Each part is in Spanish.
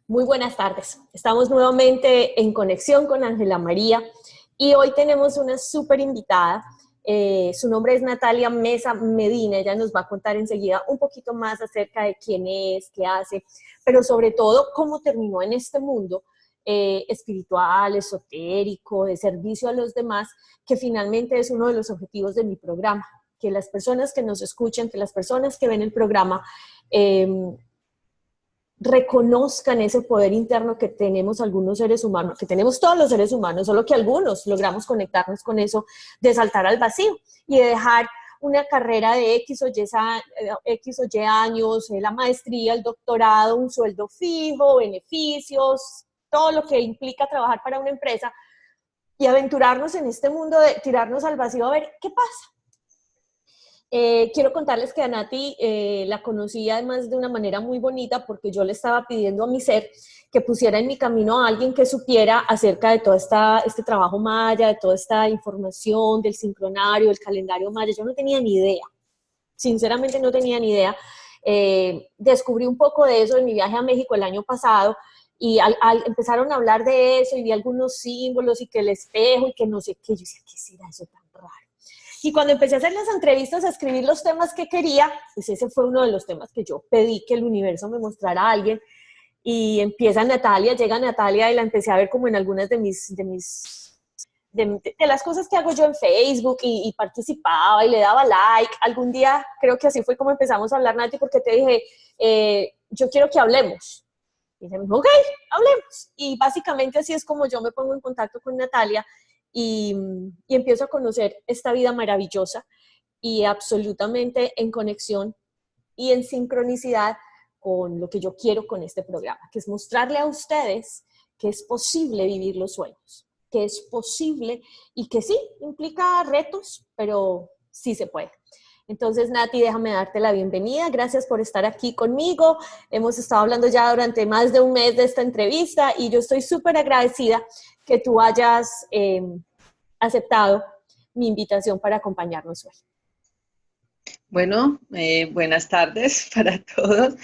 Muy buenas tardes. Estamos nuevamente en conexión con Ángela María y hoy tenemos una súper invitada. Su nombre es Natalia Mesa Medina. Ella nos va a contar enseguida un poquito más acerca de quién es, qué hace, pero sobre todo cómo terminó en este mundo espiritual, esotérico, de servicio a los demás, que finalmente es uno de los objetivos de mi programa, que las personas que nos escuchan, que las personas que ven el programa reconozcan ese poder interno que tenemos algunos seres humanos, que tenemos todos los seres humanos, solo que algunos logramos conectarnos con eso, de saltar al vacío y de dejar una carrera de X o Y años, la maestría, el doctorado, un sueldo fijo, beneficios, todo lo que implica trabajar para una empresa y aventurarnos en este mundo de tirarnos al vacío a ver qué pasa. Quiero contarles que a Nati la conocí además de una manera muy bonita porque yo le estaba pidiendo a mi ser que pusiera en mi camino a alguien que supiera acerca de todo este trabajo maya, de toda esta información, del sincronario, del calendario maya. Yo no tenía ni idea, sinceramente no tenía ni idea. Descubrí un poco de eso en mi viaje a México el año pasado y empezaron a hablar de eso y vi algunos símbolos y que el espejo y que no sé qué. Yo decía, ¿qué será eso tan raro? Y cuando empecé a hacer las entrevistas, a escribir los temas que quería, pues ese fue uno de los temas que yo pedí que el universo me mostrara a alguien. Y empieza Natalia, llega Natalia y la empecé a ver como en algunas de las cosas que hago yo en Facebook y participaba y le daba like. Algún día creo que así fue como empezamos a hablar, Nati, porque te dije, yo quiero que hablemos. Y ella me dijo, ok, hablemos. Y básicamente así es como yo me pongo en contacto con Natalia y empiezo a conocer esta vida maravillosa y absolutamente en conexión y en sincronicidad con lo que yo quiero con este programa, que es mostrarle a ustedes que es posible vivir los sueños, que es posible y que sí, implica retos, pero sí se puede. Entonces, Nati, déjame darte la bienvenida. Gracias por estar aquí conmigo. Hemos estado hablando ya durante más de un mes de esta entrevista y yo estoy súper agradecida que tú hayas aceptado mi invitación para acompañarnos hoy. Bueno, buenas tardes para todos.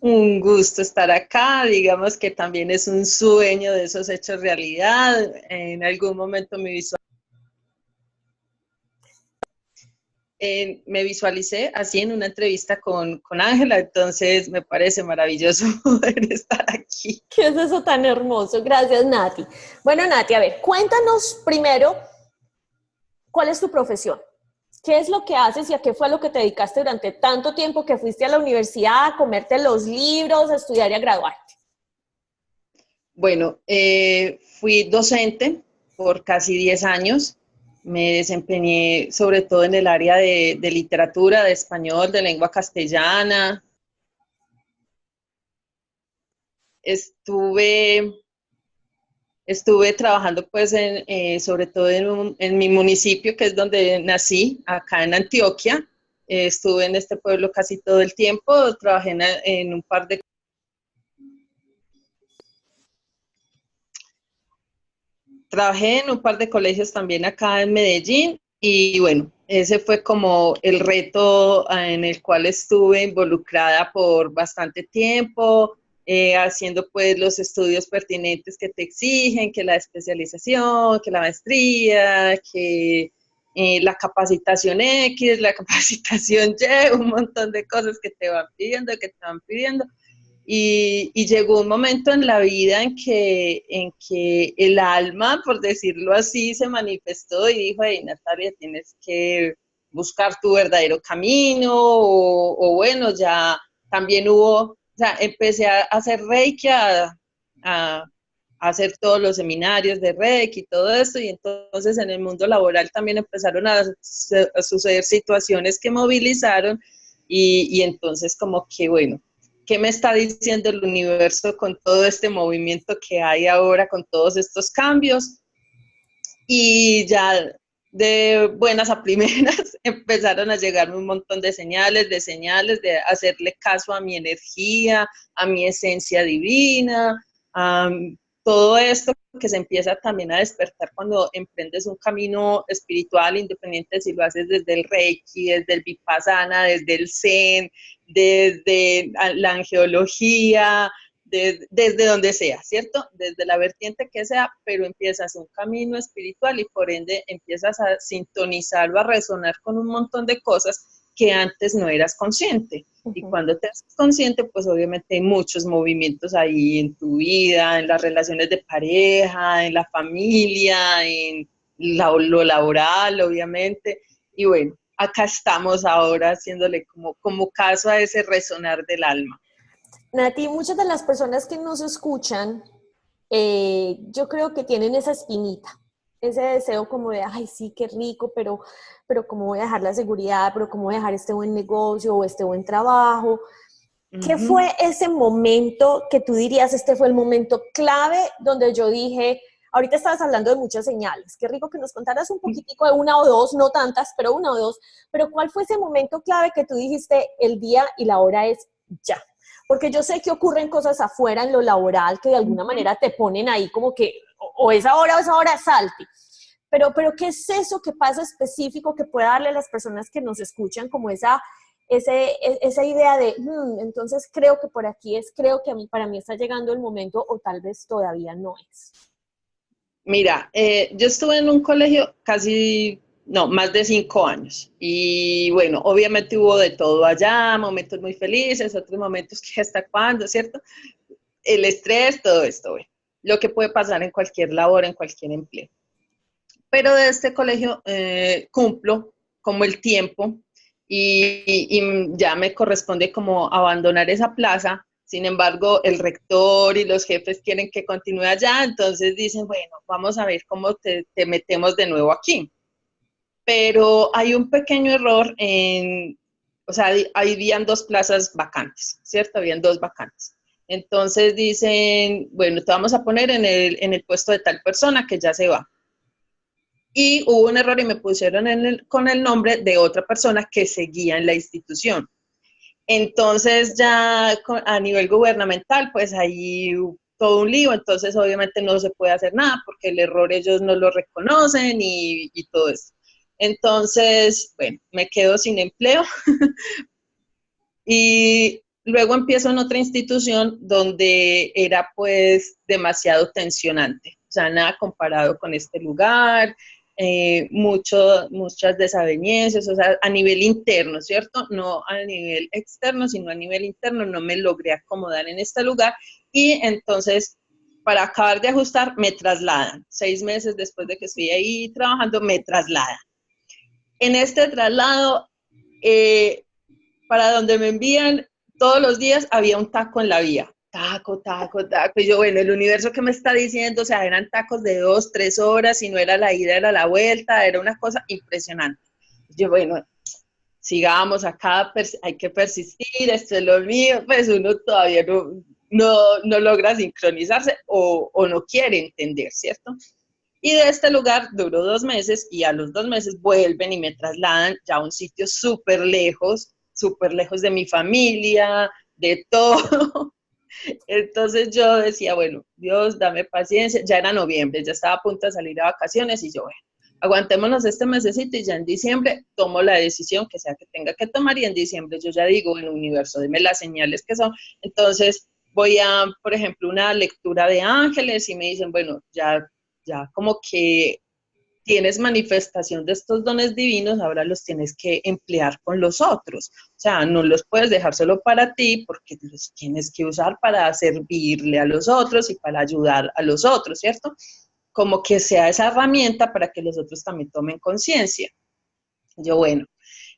Un gusto estar acá. Digamos que también es un sueño de esos hechos realidad. En algún momento me visualicé así en una entrevista con Ángela, entonces me parece maravilloso poder estar aquí. ¿Qué es eso tan hermoso? Gracias, Nati. Bueno, Nati, a ver, cuéntanos primero, ¿cuál es tu profesión? ¿Qué es lo que haces y a qué fue lo que te dedicaste durante tanto tiempo que fuiste a la universidad a comerte los libros, a estudiar y a graduarte? Bueno, fui docente por casi 10 años. Me desempeñé sobre todo en el área de literatura, de español, de lengua castellana. Estuve trabajando pues sobre todo en mi municipio, que es donde nací, acá en Antioquia. Estuve en este pueblo casi todo el tiempo, trabajé en un par de colegios también acá en Medellín y bueno, ese fue como el reto en el cual estuve involucrada por bastante tiempo, haciendo pues los estudios pertinentes que te exigen, que la especialización, que la maestría, que la capacitación X, la capacitación Y, un montón de cosas que te van pidiendo, Y llegó un momento en la vida en que el alma, por decirlo así, se manifestó y dijo, hey, Natalia, tienes que buscar tu verdadero camino, o bueno, ya también o sea, empecé a hacer Reiki, a hacer todos los seminarios de Reiki y todo esto, y entonces en el mundo laboral también empezaron a suceder situaciones que movilizaron, y entonces como que, bueno, ¿qué me está diciendo el universo con todo este movimiento que hay ahora, con todos estos cambios? Y ya de buenas a primeras empezaron a llegarme un montón de señales, de hacerle caso a mi energía, a mi esencia divina, a todo esto que se empieza también a despertar cuando emprendes un camino espiritual, independiente si lo haces desde el Reiki, desde el Vipassana, desde el Zen, desde la angeología, desde donde sea, ¿cierto? Desde la vertiente que sea, pero empiezas un camino espiritual y por ende empiezas a sintonizar o a resonar con un montón de cosas que antes no eras consciente. Y cuando te haces consciente, pues obviamente hay muchos movimientos ahí en tu vida, en las relaciones de pareja, en la familia, en lo laboral, obviamente. Y bueno, acá estamos ahora haciéndole como caso a ese resonar del alma. Nati, muchas de las personas que nos escuchan, yo creo que tienen esa espinita, ese deseo como de, ay, sí, qué rico, pero ¿cómo voy a dejar la seguridad? ¿Pero cómo voy a dejar este buen negocio o este buen trabajo? ¿Qué fue ese momento que tú dirías, este fue el momento clave donde yo dije, ahorita estabas hablando de muchas señales, qué rico que nos contaras un poquitico de una o dos, no tantas, pero una o dos, pero ¿cuál fue ese momento clave que tú dijiste, el día y la hora es ya? Porque yo sé que ocurren cosas afuera en lo laboral que de alguna manera te ponen ahí como que o esa hora, salte. Pero ¿qué es eso que pasa específico que pueda darle a las personas que nos escuchan como esa idea de, entonces creo que por aquí es, creo que para mí está llegando el momento o tal vez todavía no es? Mira, yo estuve en un colegio más de 5 años. Y bueno, obviamente hubo de todo allá, momentos muy felices, otros momentos que hasta cuándo, ¿cierto? El estrés, todo esto, bueno, lo que puede pasar en cualquier labor, en cualquier empleo. Pero de este colegio cumplo como el tiempo y ya me corresponde como abandonar esa plaza. Sin embargo, el rector y los jefes quieren que continúe allá, entonces dicen, bueno, vamos a ver cómo te metemos de nuevo aquí. Pero hay un pequeño error o sea, habían 2 plazas vacantes, ¿cierto? Habían 2 vacantes. Entonces dicen, bueno, te vamos a poner en el puesto de tal persona que ya se va. Y hubo un error y me pusieron con el nombre de otra persona que seguía en la institución. Entonces ya a nivel gubernamental, pues ahí todo un lío, entonces obviamente no se puede hacer nada porque el error ellos no lo reconocen y todo eso. Entonces, bueno, me quedo sin empleo y luego empiezo en otra institución donde era pues demasiado tensionante, o sea, nada comparado con este lugar, muchas desavenencias, o sea, a nivel interno, ¿cierto? No a nivel externo, sino a nivel interno, no me logré acomodar en este lugar y entonces, para acabar de ajustar, me trasladan. 6 meses después de que estoy ahí trabajando, me trasladan. En este traslado, para donde me envían, todos los días había un taco en la vía. Taco, taco, taco. Y yo, bueno, el universo que me está diciendo, o sea, eran tacos de 2, 3 horas, y no era la ida, era la vuelta, era una cosa impresionante. Yo, bueno, sigamos acá, hay que persistir, esto es lo mío, pues uno todavía no logra sincronizarse o no quiere entender, ¿cierto? Y de este lugar duró 2 meses y a los 2 meses vuelven y me trasladan ya a un sitio súper lejos de mi familia, de todo. Entonces yo decía, bueno, Dios, dame paciencia. Ya era noviembre, ya estaba a punto de salir a vacaciones y yo, bueno, aguantémonos este mesecito y ya en diciembre tomo la decisión que sea que tenga que tomar y en diciembre yo ya digo, en el universo, dime las señales que son. Entonces voy a, por ejemplo, una lectura de ángeles y me dicen, bueno, ya como que tienes manifestación de estos dones divinos, ahora los tienes que emplear con los otros. O sea, no los puedes dejar solo para ti porque los tienes que usar para servirle a los otros y para ayudar a los otros, ¿cierto? Como que sea esa herramienta para que los otros también tomen conciencia. Yo, bueno,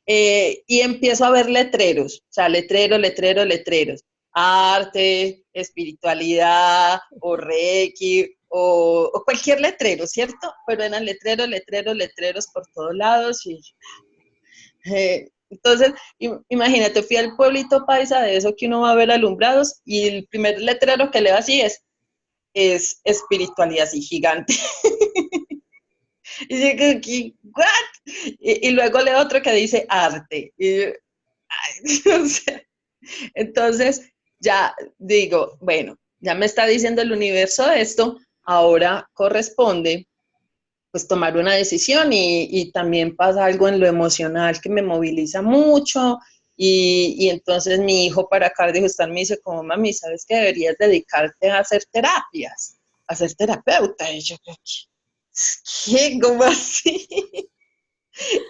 y empiezo a ver letreros, o sea, letreros. Arte, espiritualidad, o Reiki, o cualquier letrero, ¿cierto? Pero eran letreros por todos lados. Entonces, imagínate, fui al pueblito paisa de eso que uno va a ver alumbrados y el primer letrero que leo así es espiritualidad así gigante. Y digo, ¿what? Y luego leo otro que dice arte. Y, ay, o sea, entonces, ya digo, bueno, ya me está diciendo el universo esto, ahora corresponde pues tomar una decisión y también pasa algo en lo emocional que me moviliza mucho Y entonces mi hijo para acá de estar me dice como, mami, ¿sabes que deberías dedicarte a hacer terapias? A ser terapeuta. Y yo, ¿qué? ¿Cómo así?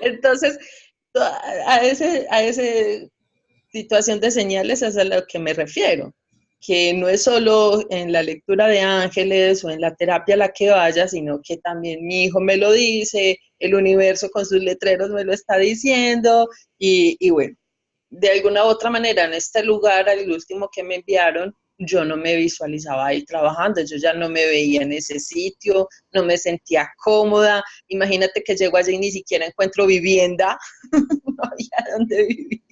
Entonces, a ese situación de señales es a lo que me refiero, que no es solo en la lectura de ángeles o en la terapia a la que vaya, sino que también mi hijo me lo dice, el universo con sus letreros me lo está diciendo, y bueno, de alguna u otra manera en este lugar, al último que me enviaron, yo no me visualizaba ahí trabajando, yo ya no me veía en ese sitio, no me sentía cómoda, imagínate que llego allí y ni siquiera encuentro vivienda, no había dónde vivir.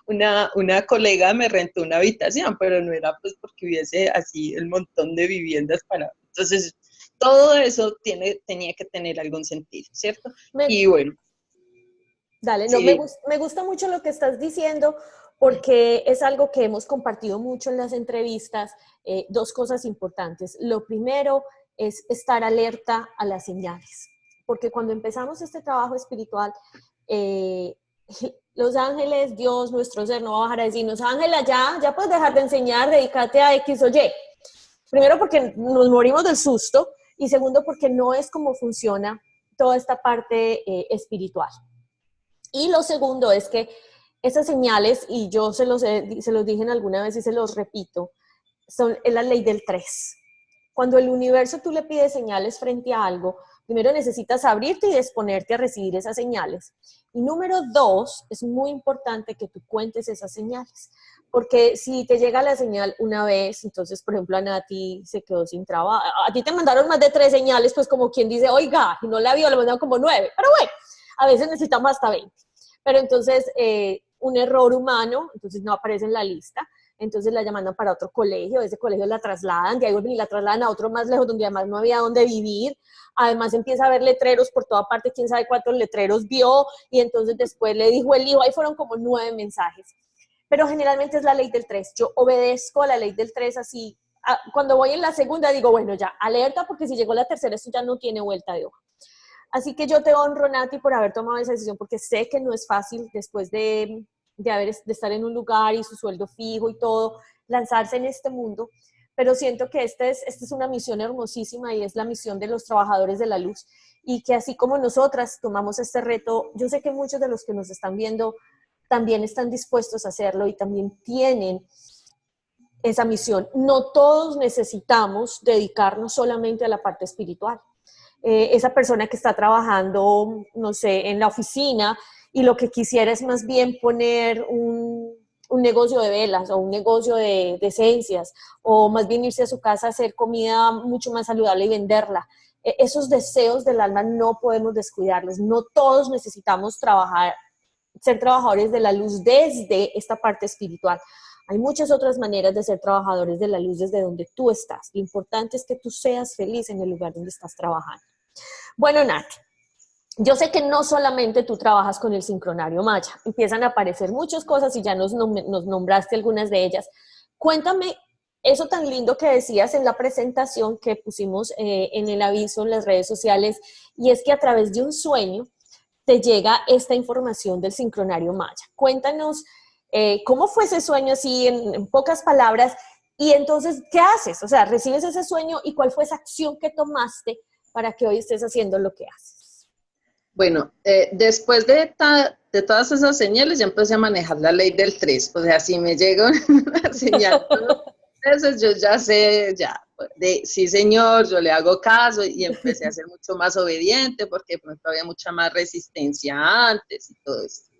Una colega me rentó una habitación, pero no era pues porque hubiese así el montón de viviendas para... Entonces, todo eso tenía que tener algún sentido, ¿cierto? Y bueno. Dale, no, Sí. me gusta mucho lo que estás diciendo porque es algo que hemos compartido mucho en las entrevistas. Dos cosas importantes. Lo primero es estar alerta a las señales, porque cuando empezamos este trabajo espiritual, los ángeles, Dios, nuestro ser, no va a bajar a decirnos, Ángela, ya puedes dejar de enseñar, dedícate a X o Y. Primero porque nos morimos del susto y segundo porque no es como funciona toda esta parte espiritual. Y lo segundo es que esas señales, y yo se los dije alguna vez y se los repito, es la ley del 3. Cuando el universo tú le pides señales frente a algo, primero necesitas abrirte y disponerte a recibir esas señales. Y número 2, es muy importante que tú cuentes esas señales. Porque si te llega la señal una vez, entonces, por ejemplo, a Nati se quedó sin trabajo. A ti te mandaron más de 3 señales, pues como quien dice, oiga, y no la vio, le mandaron como 9. Pero bueno, a veces necesitamos hasta 20. Pero entonces, un error humano, entonces no aparece en la lista. Entonces la mandan para otro colegio, ese colegio la trasladan, de ahí vuelven y la trasladan a otro más lejos, donde además no había dónde vivir. Además empieza a haber letreros por toda parte, quién sabe cuántos letreros vio, y entonces después le dijo el hijo, ahí fueron como 9 mensajes. Pero generalmente es la ley del 3. Yo obedezco a la ley del 3 así. Cuando voy en la segunda digo, bueno, ya, alerta, porque si llegó la tercera, esto ya no tiene vuelta de hoja. Así que yo te honro, Nati, por haber tomado esa decisión, porque sé que no es fácil después de estar en un lugar y su sueldo fijo y todo, lanzarse en este mundo, pero siento que esta es una misión hermosísima y es la misión de los trabajadores de la luz, y que así como nosotras tomamos este reto, yo sé que muchos de los que nos están viendo también están dispuestos a hacerlo y también tienen esa misión. No todos necesitamos dedicarnos solamente a la parte espiritual. Esa persona que está trabajando, no sé, en la oficina y lo que quisiera es más bien poner un negocio de velas o un negocio de esencias, o más bien irse a su casa a hacer comida mucho más saludable y venderla. Esos deseos del alma no podemos descuidarlos. No todos necesitamos ser trabajadores de la luz desde esta parte espiritual. Hay muchas otras maneras de ser trabajadores de la luz desde donde tú estás. Lo importante es que tú seas feliz en el lugar donde estás trabajando. Bueno, Nati, yo sé que no solamente tú trabajas con el sincronario Maya, empiezan a aparecer muchas cosas y ya nos nombraste algunas de ellas. Cuéntame eso tan lindo que decías en la presentación que pusimos en el aviso en las redes sociales, y es que a través de un sueño te llega esta información del sincronario Maya. Cuéntanos cómo fue ese sueño así en pocas palabras, y entonces, ¿qué haces? O sea, recibes ese sueño y ¿cuál fue esa acción que tomaste para que hoy estés haciendo lo que haces? Bueno, después de todas esas señales, ya empecé a manejar la ley del 3. O sea, si me llega una señal, entonces yo ya sé, sí señor, yo le hago caso, y empecé a ser mucho más obediente porque pues, había mucha más resistencia antes y todo esto.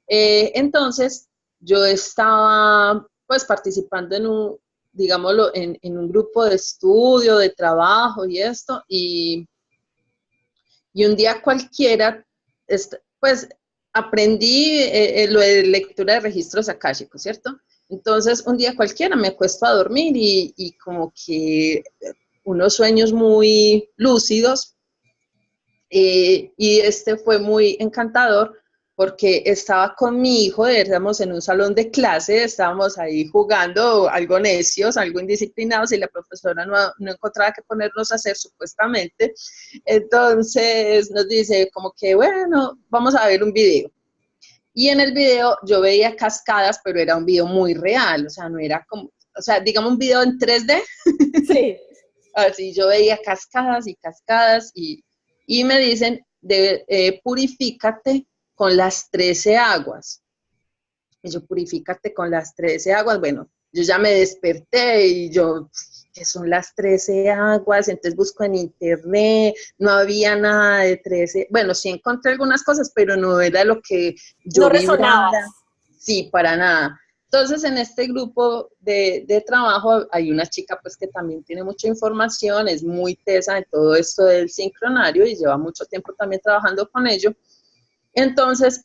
Entonces, yo estaba pues participando digámoslo, en un grupo de estudio, de trabajo y esto, y un día cualquiera, pues aprendí lo de lectura de registros akáshicos, ¿cierto? Entonces, un día cualquiera me acuesto a dormir y como que unos sueños muy lúcidos, y este fue muy encantador porque estaba con mi hijo, éramos en un salón de clase, estábamos ahí jugando algo necios, algo indisciplinados, y la profesora no encontraba qué ponernos a hacer supuestamente. Entonces nos dice como que, bueno, vamos a ver un video. Y en el video yo veía cascadas, pero era un video muy real, o sea, no era como, o sea, digamos un video en 3D. Sí. Así yo veía cascadas y cascadas y me dicen, purifícate con las 13 aguas. Y yo, purifícate con las 13 aguas. Bueno, yo ya me desperté y yo, ¿qué son las 13 aguas? Entonces busco en internet, no había nada de 13. Bueno, sí encontré algunas cosas, pero no era lo que No yo vibrara. resonabas. Sí, para nada. Entonces, en este grupo de trabajo hay una chica pues que también tiene mucha información, es muy tesa en todo esto del sincronario y lleva mucho tiempo también trabajando con ello. Entonces,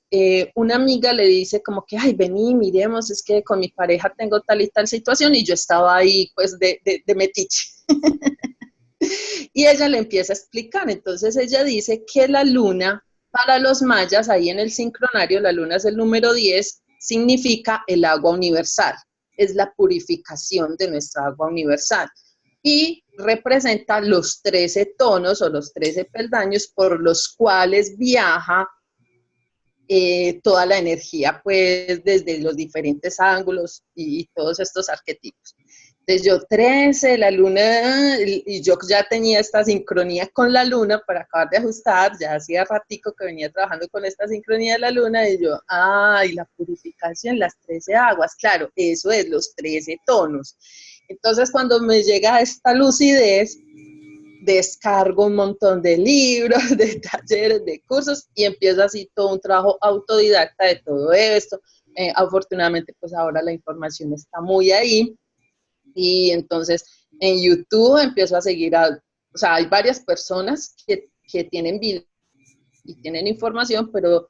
una amiga le dice como que, ay, vení, miremos, es que con mi pareja tengo tal y tal situación y yo estaba ahí pues de metiche. Y ella le empieza a explicar, entonces ella dice que la luna, para los mayas, ahí en el sincronario, la luna es el número 10, significa el agua universal, es la purificación de nuestra agua universal y representa los 13 tonos o los 13 peldaños por los cuales viaja toda la energía, pues desde los diferentes ángulos y todos estos arquetipos. Entonces yo 13, la luna, y yo ya tenía esta sincronía con la luna para acabar de ajustar, ya hacía ratico que venía trabajando con esta sincronía de la luna, y yo, y la purificación, las 13 aguas, claro, eso es, los 13 tonos. Entonces cuando me llega esta lucidez, descargo un montón de libros, de talleres, de cursos y empiezo así todo un trabajo autodidacta de todo esto. Afortunadamente, pues ahora la información está muy ahí y entonces en YouTube empiezo a seguir o sea, hay varias personas que tienen videos y tienen información, pero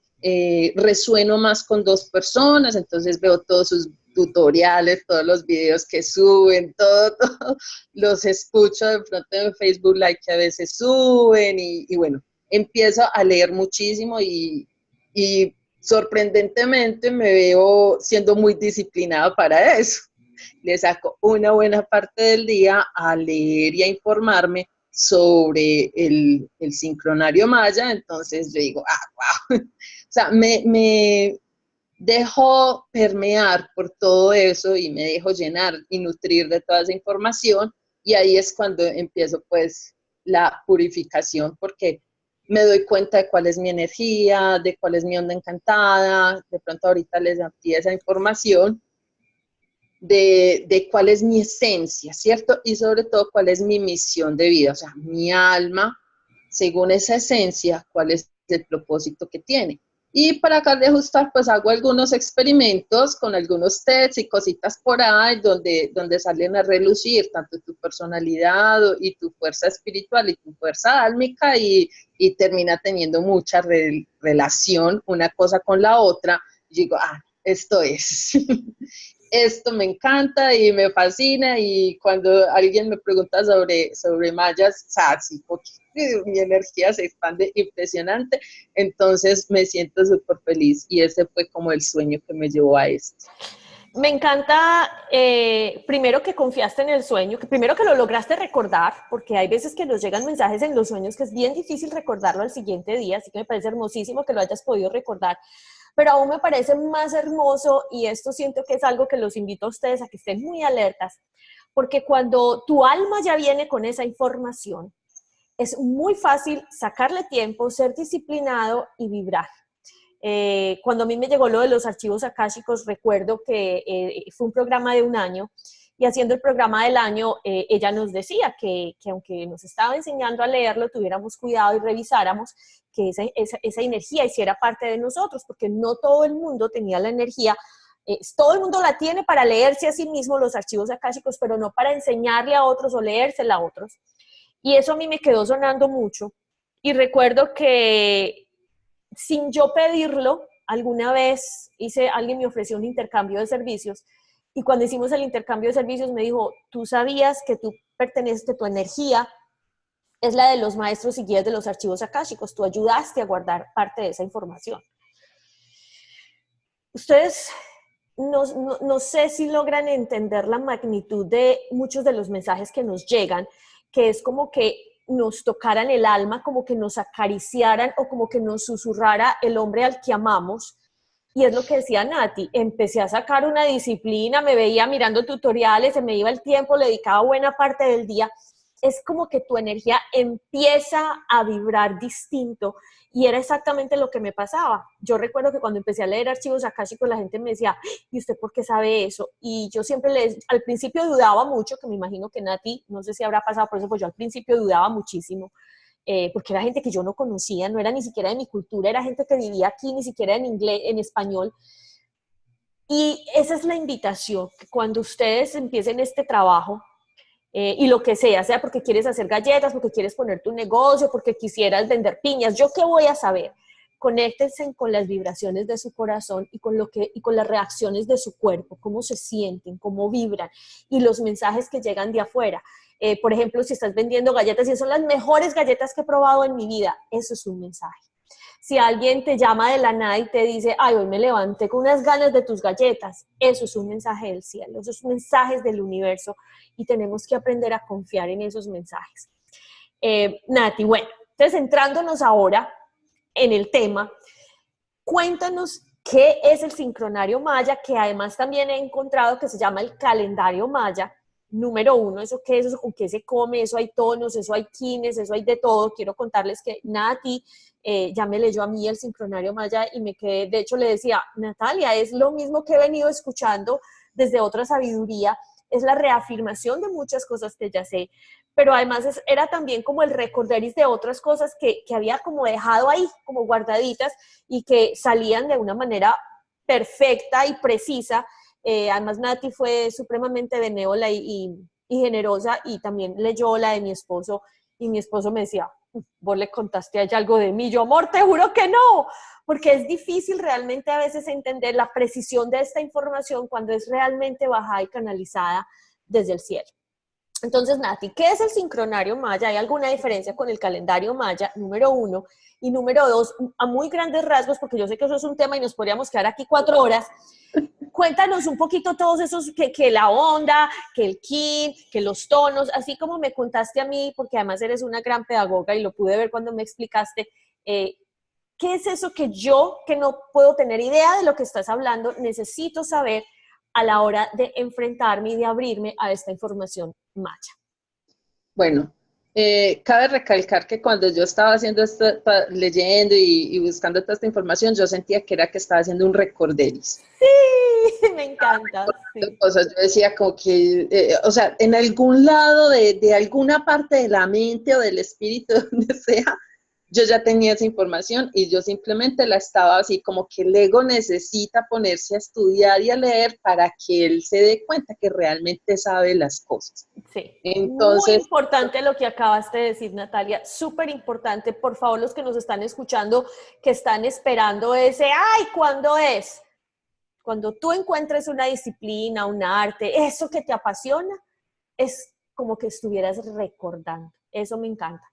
resueno más con dos personas, entonces veo todos sus tutoriales, todos los videos que suben, todo, los escucho de pronto en Facebook Live que a veces suben y bueno, empiezo a leer muchísimo y sorprendentemente me veo siendo muy disciplinada para eso. Le saco una buena parte del día a leer y a informarme sobre el sincronario maya, entonces yo digo, wow, o sea, me dejo permear por todo eso y me dejo llenar y nutrir de toda esa información y ahí es cuando empiezo pues la purificación porque me doy cuenta de cuál es mi energía, de cuál es mi onda encantada, de pronto ahorita les amplié esa información de cuál es mi esencia, ¿cierto? Y sobre todo cuál es mi misión de vida, o sea, mi alma, según esa esencia, cuál es el propósito que tiene. Y para acabar de ajustar, pues hago algunos experimentos con algunos tests y cositas por ahí donde salen a relucir tanto tu personalidad y tu fuerza espiritual y tu fuerza álmica y termina teniendo mucha relación una cosa con la otra. Y digo, esto es. Esto me encanta y me fascina y cuando alguien me pregunta sobre mayas, así, mi energía se expande impresionante, entonces me siento súper feliz y ese fue como el sueño que me llevó a esto. Me encanta, primero que confiaste en el sueño, que primero que lo lograste recordar, porque hay veces que nos llegan mensajes en los sueños que es bien difícil recordarlo al siguiente día, así que me parece hermosísimo que lo hayas podido recordar. Pero aún me parece más hermoso, y esto siento que es algo que los invito a ustedes a que estén muy alertas, porque cuando tu alma ya viene con esa información, es muy fácil sacarle tiempo, ser disciplinado y vibrar. Cuando a mí me llegó lo de los archivos akáshicos, recuerdo que fue un programa de un año, y haciendo el programa del año, ella nos decía que aunque nos estaba enseñando a leerlo, tuviéramos cuidado y revisáramos que esa energía hiciera parte de nosotros, porque no todo el mundo tenía la energía. Todo el mundo la tiene para leerse a sí mismo los archivos akáshicos, pero no para enseñarle a otros o leérsela a otros. Y eso a mí me quedó sonando mucho. Y recuerdo que sin yo pedirlo, alguna vez alguien me ofreció un intercambio de servicios, y cuando hicimos el intercambio de servicios me dijo, ¿tú sabías que tú perteneces, que tu energía es la de los maestros y guías de los archivos akáshicos? Tú ayudaste a guardar parte de esa información. Ustedes no sé si logran entender la magnitud de muchos de los mensajes que nos llegan, que es como que nos tocaran el alma, como que nos acariciaran o como que nos susurrara el hombre al que amamos, Y es lo que decía Nati, empecé a sacar una disciplina, me veía mirando tutoriales, se me iba el tiempo, le dedicaba buena parte del día. Es como que tu energía empieza a vibrar distinto y era exactamente lo que me pasaba. Yo recuerdo que cuando empecé a leer archivos akáshicos, la gente me decía, ¿y usted por qué sabe eso? Y yo siempre al principio dudaba mucho, que me imagino que Nati, no sé si habrá pasado por eso, pues yo al principio dudaba muchísimo, porque era gente que yo no conocía, no era ni siquiera de mi cultura, era gente que vivía aquí, ni siquiera en inglés, en español. Y esa es la invitación, que cuando ustedes empiecen este trabajo, y lo que sea porque quieres hacer galletas, porque quieres poner tu negocio, porque quisieras vender piñas, yo qué voy a saber. Conéctense con las vibraciones de su corazón y con las reacciones de su cuerpo, cómo se sienten, cómo vibran y los mensajes que llegan de afuera. Por ejemplo, si estás vendiendo galletas y son las mejores galletas que he probado en mi vida, eso es un mensaje. Si alguien te llama de la nada y te dice, ay, hoy me levanté con unas ganas de tus galletas, eso es un mensaje del cielo, esos son mensajes del universo y tenemos que aprender a confiar en esos mensajes. Nati, bueno, entonces entrándonos ahora en el tema, cuéntanos qué es el sincronario maya, que además también he encontrado que se llama el calendario maya. Número 1, ¿eso qué es? ¿Eso con qué se come? ¿Eso hay tonos? ¿Eso hay quines? ¿Eso hay de todo? Quiero contarles que Nati ya me leyó a mí el sincronario maya y me quedé, de hecho le decía, Natalia, es lo mismo que he venido escuchando desde otra sabiduría, es la reafirmación de muchas cosas que ya sé, pero además era también como el recorderis de otras cosas que había como dejado ahí, como guardaditas y que salían de una manera perfecta y precisa. Además Nati fue supremamente benévola y generosa y también leyó la de mi esposo y mi esposo me decía, vos le contaste a ella algo de mí, yo amor, te juro que no, porque es difícil realmente a veces entender la precisión de esta información cuando es realmente bajada y canalizada desde el cielo. Entonces, Nati, ¿qué es el sincronario maya? ¿Hay alguna diferencia con el calendario maya? Número 1. Y número 2, a muy grandes rasgos, porque yo sé que eso es un tema y nos podríamos quedar aquí 4 horas, cuéntanos un poquito todos esos, que la onda, que el kin, que los tonos, así como me contaste a mí, porque además eres una gran pedagoga y lo pude ver cuando me explicaste, ¿qué es eso que yo, que no puedo tener idea de lo que estás hablando, necesito saber a la hora de enfrentarme y de abrirme a esta información maya? Bueno, cabe recalcar que cuando yo estaba haciendo esto, leyendo y buscando toda esta información, yo sentía que era que estaba haciendo un recorderis. Sí, me encanta. Sí. Cosas, yo decía como que, o sea, en algún lado de alguna parte de la mente o del espíritu, donde sea, yo ya tenía esa información y yo simplemente la estaba así, como que el ego necesita ponerse a estudiar y a leer para que él se dé cuenta que realmente sabe las cosas. Sí, muy Entonces, importante lo que acabaste de decir, Natalia, súper importante. Por favor, los que nos están escuchando, que están esperando ese, ay, ¿cuándo es? Cuando tú encuentres una disciplina, un arte, eso que te apasiona, es como que estuvieras recordando. Eso me encanta.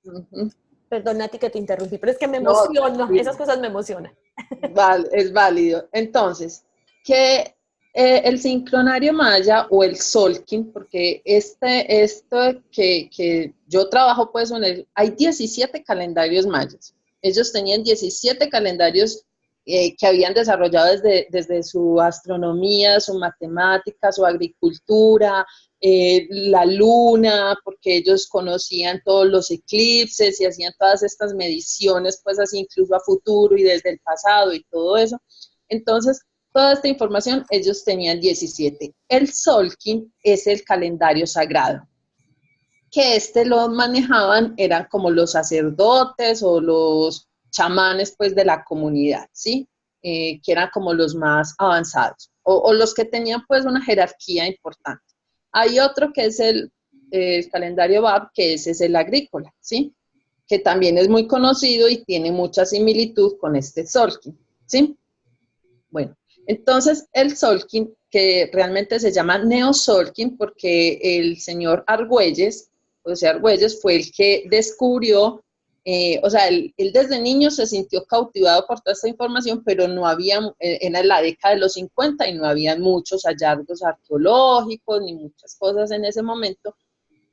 Perdón, Nati, que te interrumpí, pero es que me emociona, esas cosas me emocionan. Vale, es válido. Entonces, que el sincronario maya o el Solkin, porque esto que yo trabajo, pues, hay 17 calendarios mayas. Ellos tenían 17 calendarios que habían desarrollado desde su astronomía, su matemática, su agricultura, la luna, porque ellos conocían todos los eclipses y hacían todas estas mediciones, pues así incluso a futuro y desde el pasado y todo eso. Entonces, toda esta información ellos tenían 17. El Solkin es el calendario sagrado, que lo manejaban, eran como los sacerdotes o los chamanes pues de la comunidad, ¿sí? Que eran como los más avanzados o los que tenían pues una jerarquía importante. Hay otro que es el calendario BAB, que ese es el agrícola, ¿sí? Que también es muy conocido y tiene mucha similitud con este Solkin, ¿sí? Bueno, entonces el Solkin, que realmente se llama Neo Solkin porque el señor Argüelles, José Argüelles, fue el que descubrió, o sea, él desde niño se sintió cautivado por toda esta información, pero no había, era la década de los 50 y no había muchos hallazgos arqueológicos ni muchas cosas en ese momento.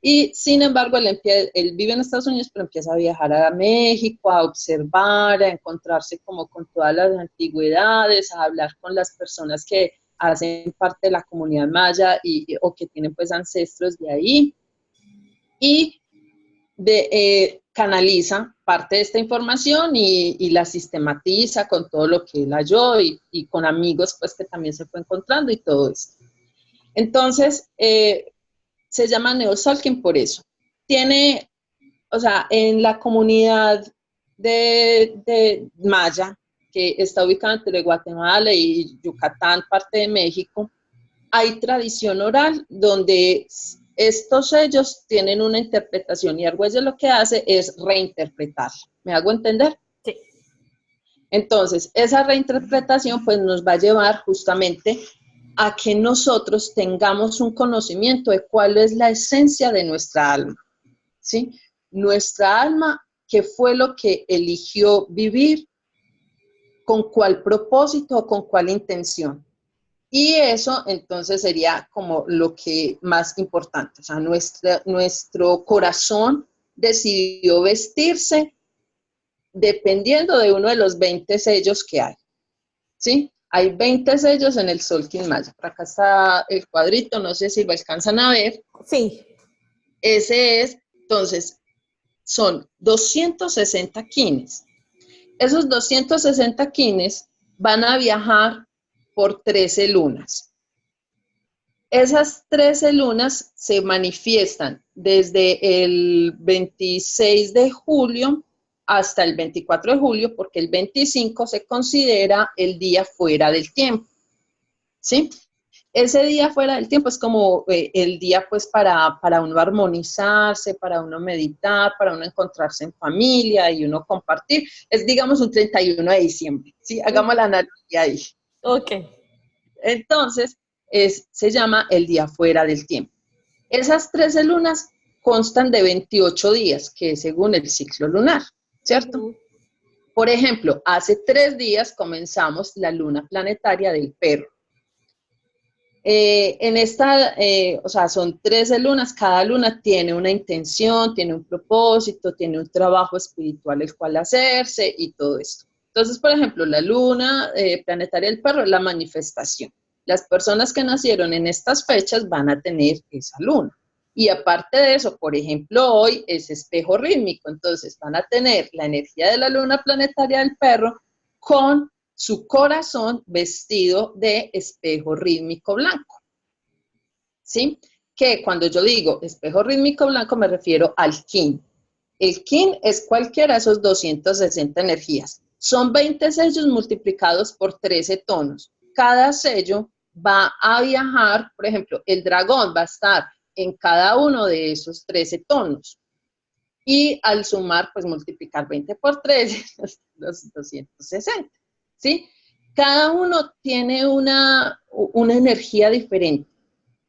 Y sin embargo, él vive en Estados Unidos, pero empieza a viajar a México, a observar, a encontrarse como con todas las antigüedades, a hablar con las personas que hacen parte de la comunidad maya o que tienen pues ancestros de ahí. Y canaliza parte de esta información y la sistematiza con todo lo que él halló y con amigos pues que también se fue encontrando y todo esto. Entonces, se llama Neosalkin por eso. Tiene, o sea, en la comunidad de Maya, que está ubicada entre Guatemala y Yucatán, parte de México, hay tradición oral donde estos sellos tienen una interpretación y Argüelles lo que hace es reinterpretar. ¿Me hago entender? Sí. Entonces, esa reinterpretación pues nos va a llevar justamente a que nosotros tengamos un conocimiento de cuál es la esencia de nuestra alma, ¿sí? Nuestra alma, ¿qué fue lo que eligió vivir? ¿Con cuál propósito o con cuál intención? Y eso entonces sería como lo que más importante, o sea, nuestro corazón decidió vestirse dependiendo de uno de los 20 sellos que hay, ¿sí? Hay 20 sellos en el Solkin Maya. Por acá está el cuadrito, no sé si lo alcanzan a ver. Sí. Ese es, entonces, son 260 kines. Esos 260 kines van a viajar por 13 lunas. Esas 13 lunas se manifiestan desde el 26 de julio hasta el 24 de julio, porque el 25 se considera el día fuera del tiempo, ¿sí? Ese día fuera del tiempo es como el día pues para uno armonizarse, para uno meditar, para uno encontrarse en familia y uno compartir. Es digamos un 31 de diciembre, ¿sí? Hagamos la analogía ahí. Ok. Entonces, se llama el día fuera del tiempo. Esas 13 lunas constan de 28 días, que es según el ciclo lunar, ¿cierto? Por ejemplo, hace 3 días comenzamos la luna planetaria del perro. En esta, o sea, son 13 lunas, cada luna tiene una intención, tiene un propósito, tiene un trabajo espiritual el cual hacerse y todo esto. Entonces, por ejemplo, la luna planetaria del perro es la manifestación. Las personas que nacieron en estas fechas van a tener esa luna. Y aparte de eso, por ejemplo, hoy es espejo rítmico, entonces van a tener la energía de la luna planetaria del perro con su corazón vestido de espejo rítmico blanco, ¿sí? Que cuando yo digo espejo rítmico blanco me refiero al kin. El kin es cualquiera de esos 260 energías. Son 20 sellos multiplicados por 13 tonos. Cada sello va a viajar, por ejemplo, el dragón va a estar en cada uno de esos 13 tonos. Y al sumar, pues multiplicar 20 por 13, los 260. ¿Sí? Cada uno tiene una energía diferente.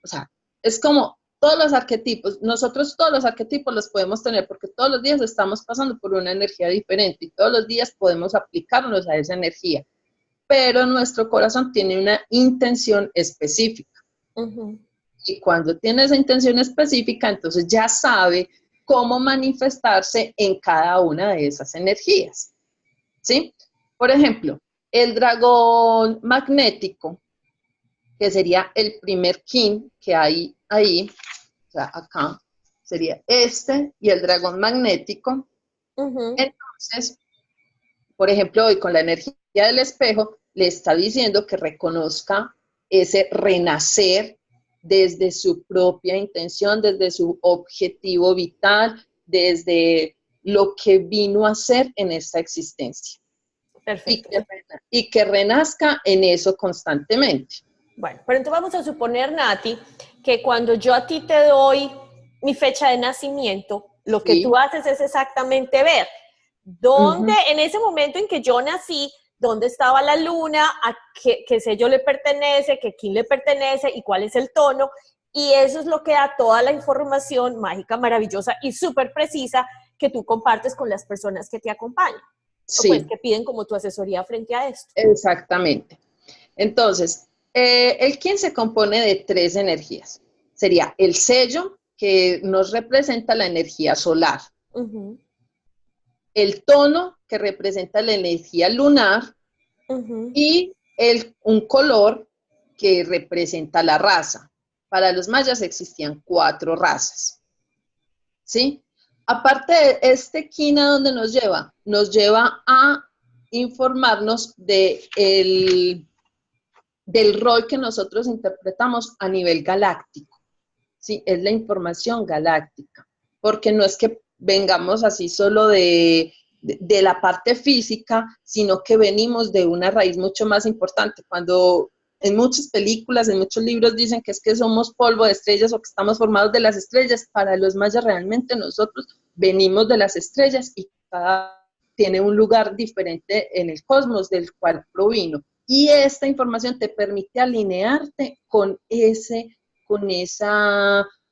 O sea, es como todos los arquetipos. Nosotros todos los arquetipos los podemos tener porque todos los días estamos pasando por una energía diferente y todos los días podemos aplicarnos a esa energía. Pero nuestro corazón tiene una intención específica. Y cuando tiene esa intención específica, entonces ya sabe cómo manifestarse en cada una de esas energías. ¿Sí? Por ejemplo, el dragón magnético, que sería el primer kin que hay ahí, o sea, acá, sería este y el dragón magnético. Entonces, por ejemplo, hoy con la energía del espejo, le está diciendo que reconozca ese renacer desde su propia intención, desde su objetivo vital, desde lo que vino a ser en esta existencia. Perfecto. Y que renazca en eso constantemente. Bueno, pero entonces vamos a suponer, Nati, que cuando yo a ti te doy mi fecha de nacimiento, lo que tú haces es exactamente ver dónde, en ese momento en que yo nací, dónde estaba la luna, a qué sello le pertenece, qué kin le pertenece y cuál es el tono. Y eso es lo que da toda la información mágica, maravillosa y súper precisa que tú compartes con las personas que te acompañan. Sí. O pues que piden como tu asesoría frente a esto. Exactamente. Entonces, el kin se compone de 3 energías. Sería el sello, que nos representa la energía solar. Ujú, El tono, que representa la energía lunar, ujú. y un color que representa la raza. Para los mayas existían 4 razas, ¿sí? Aparte de este quina, ¿dónde nos lleva? Nos lleva a informarnos del rol que nosotros interpretamos a nivel galáctico, ¿sí? Es la información galáctica, porque no es que vengamos así solo de la parte física, sino que venimos de una raíz mucho más importante. Cuando en muchas películas, en muchos libros dicen que es que somos polvo de estrellas o que estamos formados de las estrellas, para los mayas realmente nosotros venimos de las estrellas y cada tiene un lugar diferente en el cosmos del cual provino. Y esta información te permite alinearte con esa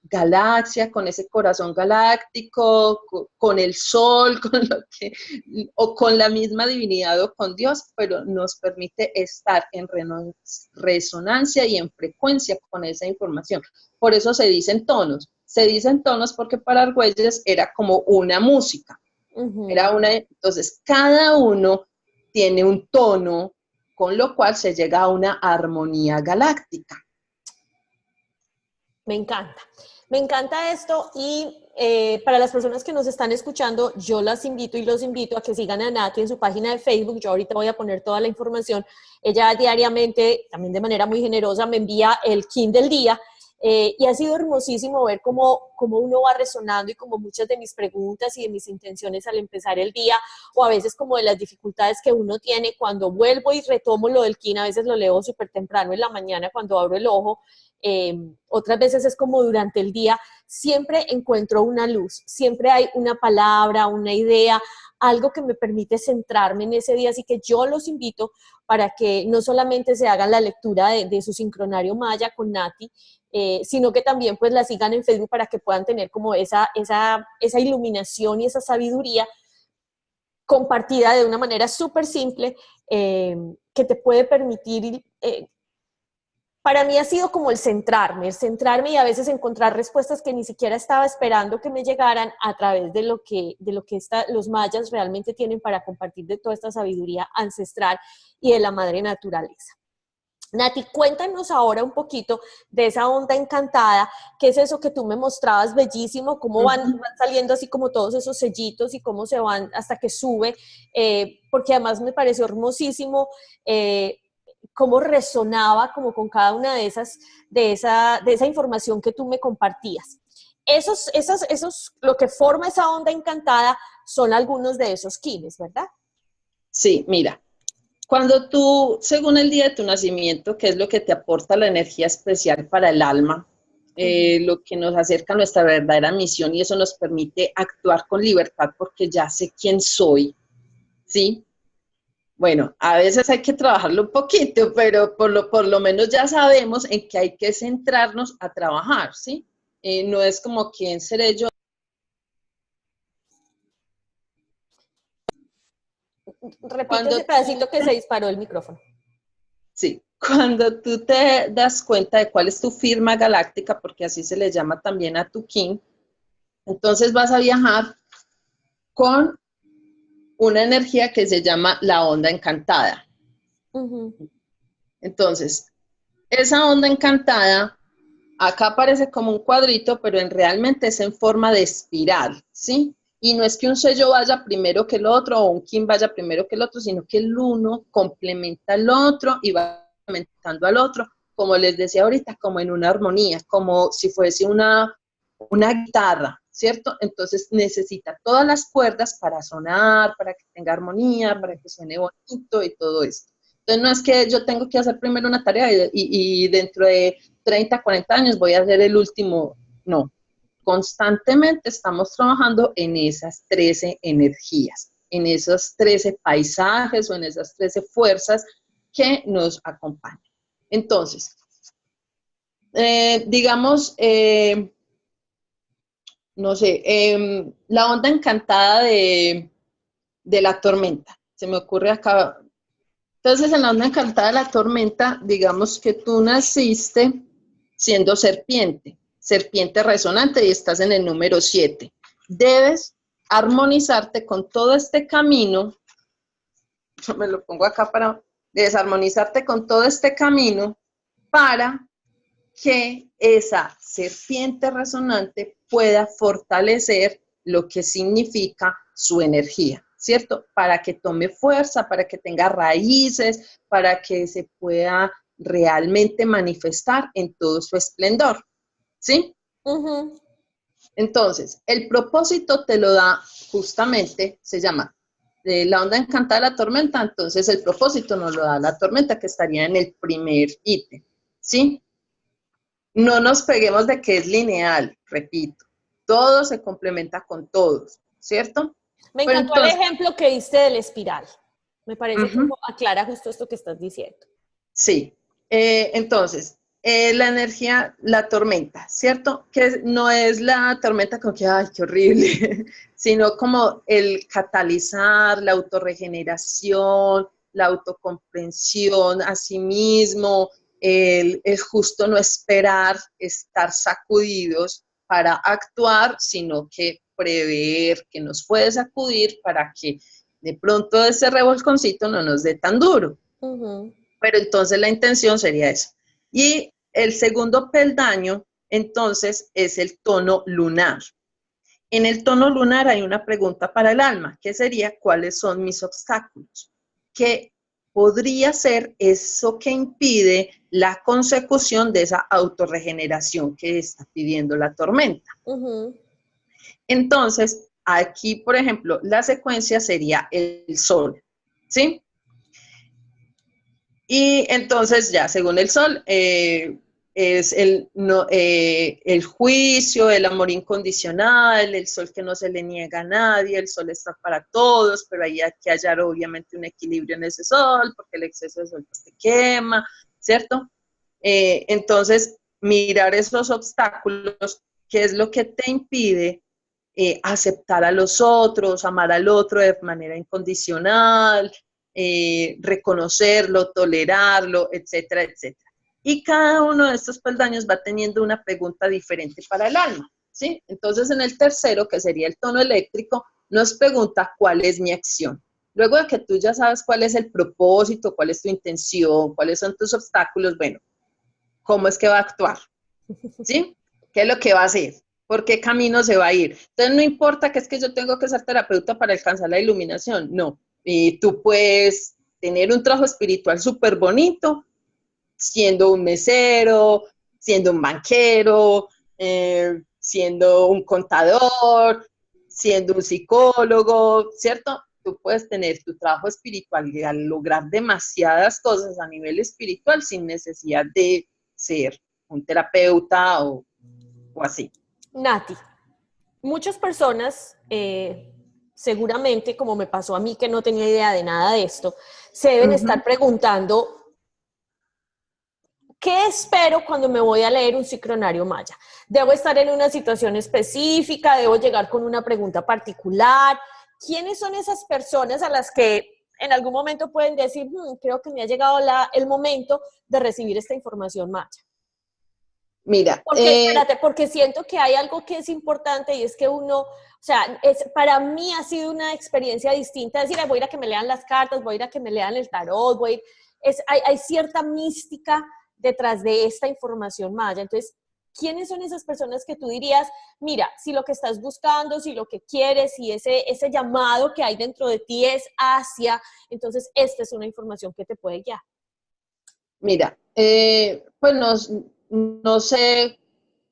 galaxia, con ese corazón galáctico, con el sol, o con la misma divinidad o con Dios, pero nos permite estar en resonancia y en frecuencia con esa información. Por eso se dicen tonos. Se dicen tonos porque para Argüelles era como una música. Entonces, cada uno tiene un tono, con lo cual se llega a una armonía galáctica. Me encanta esto y para las personas que nos están escuchando, yo las invito y los invito a que sigan a Nati en su página de Facebook. Yo ahorita voy a poner toda la información. Ella diariamente, también de manera muy generosa, me envía el kin del día. Y ha sido hermosísimo ver cómo uno va resonando y como muchas de mis preguntas y de mis intenciones al empezar el día, o a veces como de las dificultades que uno tiene cuando vuelvo y retomo lo del kin, a veces lo leo súper temprano en la mañana cuando abro el ojo, otras veces es como durante el día, siempre encuentro una luz, siempre hay una palabra, una idea, algo que me permite centrarme en ese día, así que yo los invito para que no solamente se hagan la lectura de su sincronario maya con Nati, sino que también pues la sigan en Facebook para que puedan tener como esa iluminación y esa sabiduría compartida de una manera súper simple, que te puede permitir, para mí ha sido como el centrarme y a veces encontrar respuestas que ni siquiera estaba esperando que me llegaran a través de lo que los mayas realmente tienen para compartir de toda esta sabiduría ancestral y de la madre naturaleza. Nati, cuéntanos ahora un poquito de esa onda encantada, ¿qué es eso que tú me mostrabas bellísimo? ¿Cómo van saliendo así como todos esos sellitos y cómo se van hasta que sube? Porque además me pareció hermosísimo cómo resonaba como con cada una de esa información que tú me compartías. Lo que forma esa onda encantada son algunos de esos kines, ¿verdad? Sí, mira. Cuando tú, según el día de tu nacimiento, que es lo que te aporta la energía especial para el alma, lo que nos acerca a nuestra verdadera misión, y eso nos permite actuar con libertad porque ya sé quién soy, ¿sí? Bueno, a veces hay que trabajarlo un poquito, pero por lo menos ya sabemos en qué hay que centrarnos a trabajar, ¿sí? No es como quién seré yo. Repite ese pedacito que se disparó el micrófono. Sí, cuando tú te das cuenta de cuál es tu firma galáctica, porque así se le llama también a tu kin, entonces vas a viajar con una energía que se llama la onda encantada. Entonces, esa onda encantada, acá aparece como un cuadrito, pero realmente es en forma de espiral, ¿sí? Y no es que un sello vaya primero que el otro o un kin vaya primero que el otro, sino que el uno complementa al otro y va complementando al otro, como les decía ahorita, como en una armonía, como si fuese una guitarra, ¿cierto? Entonces necesita todas las cuerdas para sonar, para que tenga armonía, para que suene bonito y todo esto. Entonces no es que yo tengo que hacer primero una tarea y dentro de 30, 40 años voy a hacer el último, no. Constantemente estamos trabajando en esas 13 energías, en esos 13 paisajes o en esas 13 fuerzas que nos acompañan. Entonces, digamos, no sé, la onda encantada de la tormenta, se me ocurre acá. Entonces, en la onda encantada de la tormenta, digamos que tú naciste siendo serpiente. serpiente resonante y estás en el número 7. Debes armonizarte con todo este camino. Yo me lo pongo acá para desarmonizarte con todo este camino para que esa serpiente resonante pueda fortalecer lo que significa su energía, ¿cierto? Para que tome fuerza, para que tenga raíces, para que se pueda realmente manifestar en todo su esplendor, ¿sí? Ujú. Entonces, el propósito te lo da justamente, se llama la onda encantada de la tormenta, entonces el propósito nos lo da la tormenta, que estaría en el primer ítem, ¿sí? No nos peguemos de que es lineal, repito, todo se complementa con todos, ¿cierto? Me Pero encantó el entonces, ejemplo que diste del espiral. Me parece que uh-huh, aclara justo esto que estás diciendo. sí, entonces, la energía, la tormenta, ¿cierto? Que no es la tormenta como que, ay, qué horrible, sino como el catalizar, la autorregeneración, la autocomprensión a sí mismo, el justo no esperar estar sacudidos para actuar, sino que prever que nos puede sacudir para que de pronto ese revolconcito no nos dé tan duro. Ujú. Pero entonces la intención sería esa. Y el segundo peldaño, entonces, es el tono lunar. En el tono lunar hay una pregunta para el alma, que sería, ¿cuáles son mis obstáculos? ¿Qué podría ser eso que impide la consecución de esa autorregeneración que está pidiendo la tormenta? Ujú. Entonces, aquí, por ejemplo, la secuencia sería el sol, ¿sí? Y entonces ya, según el sol, es el juicio, el amor incondicional, el sol que no se le niega a nadie, el sol está para todos, pero ahí hay que hallar obviamente un equilibrio en ese sol, porque el exceso de sol pues te quema, ¿cierto? Entonces, mirar esos obstáculos, qué es lo que te impide aceptar a los otros, amar al otro de manera incondicional, reconocerlo, tolerarlo, etcétera, etcétera. Y cada uno de estos peldaños va teniendo una pregunta diferente para el alma, ¿sí? Entonces, en el tercero, que sería el tono eléctrico, nos pregunta cuál es mi acción. Luego de que tú ya sabes cuál es el propósito, cuál es tu intención, cuáles son tus obstáculos, bueno, ¿cómo es que va a actuar? ¿Sí? ¿Qué es lo que va a hacer? ¿Por qué camino se va a ir? Entonces no importa que es que yo tengo que ser terapeuta para alcanzar la iluminación, no. Y tú puedes tener un trabajo espiritual súper bonito, siendo un mesero, siendo un banquero, siendo un contador, siendo un psicólogo, ¿cierto? Tú puedes tener tu trabajo espiritual y lograr demasiadas cosas a nivel espiritual sin necesidad de ser un terapeuta o así. Nati, muchas personas, seguramente, como me pasó a mí que no tenía idea de nada de esto, se deben estar preguntando, ¿qué espero cuando me voy a leer un ciclonario maya? ¿Debo estar en una situación específica? ¿Debo llegar con una pregunta particular? ¿Quiénes son esas personas a las que en algún momento pueden decir, creo que me ha llegado el momento de recibir esta información maya? Mira, Porque, espérate, porque siento que hay algo que es importante y es que uno, o sea, para mí ha sido una experiencia distinta, decir, voy a ir a que me lean las cartas, voy a ir a que me lean el tarot, hay cierta mística detrás de esta información maya. Entonces, ¿quiénes son esas personas que tú dirías, mira, si lo que estás buscando, si lo que quieres, si ese llamado que hay dentro de ti es hacia, entonces esta es una información que te puede guiar? mira, pues no sé,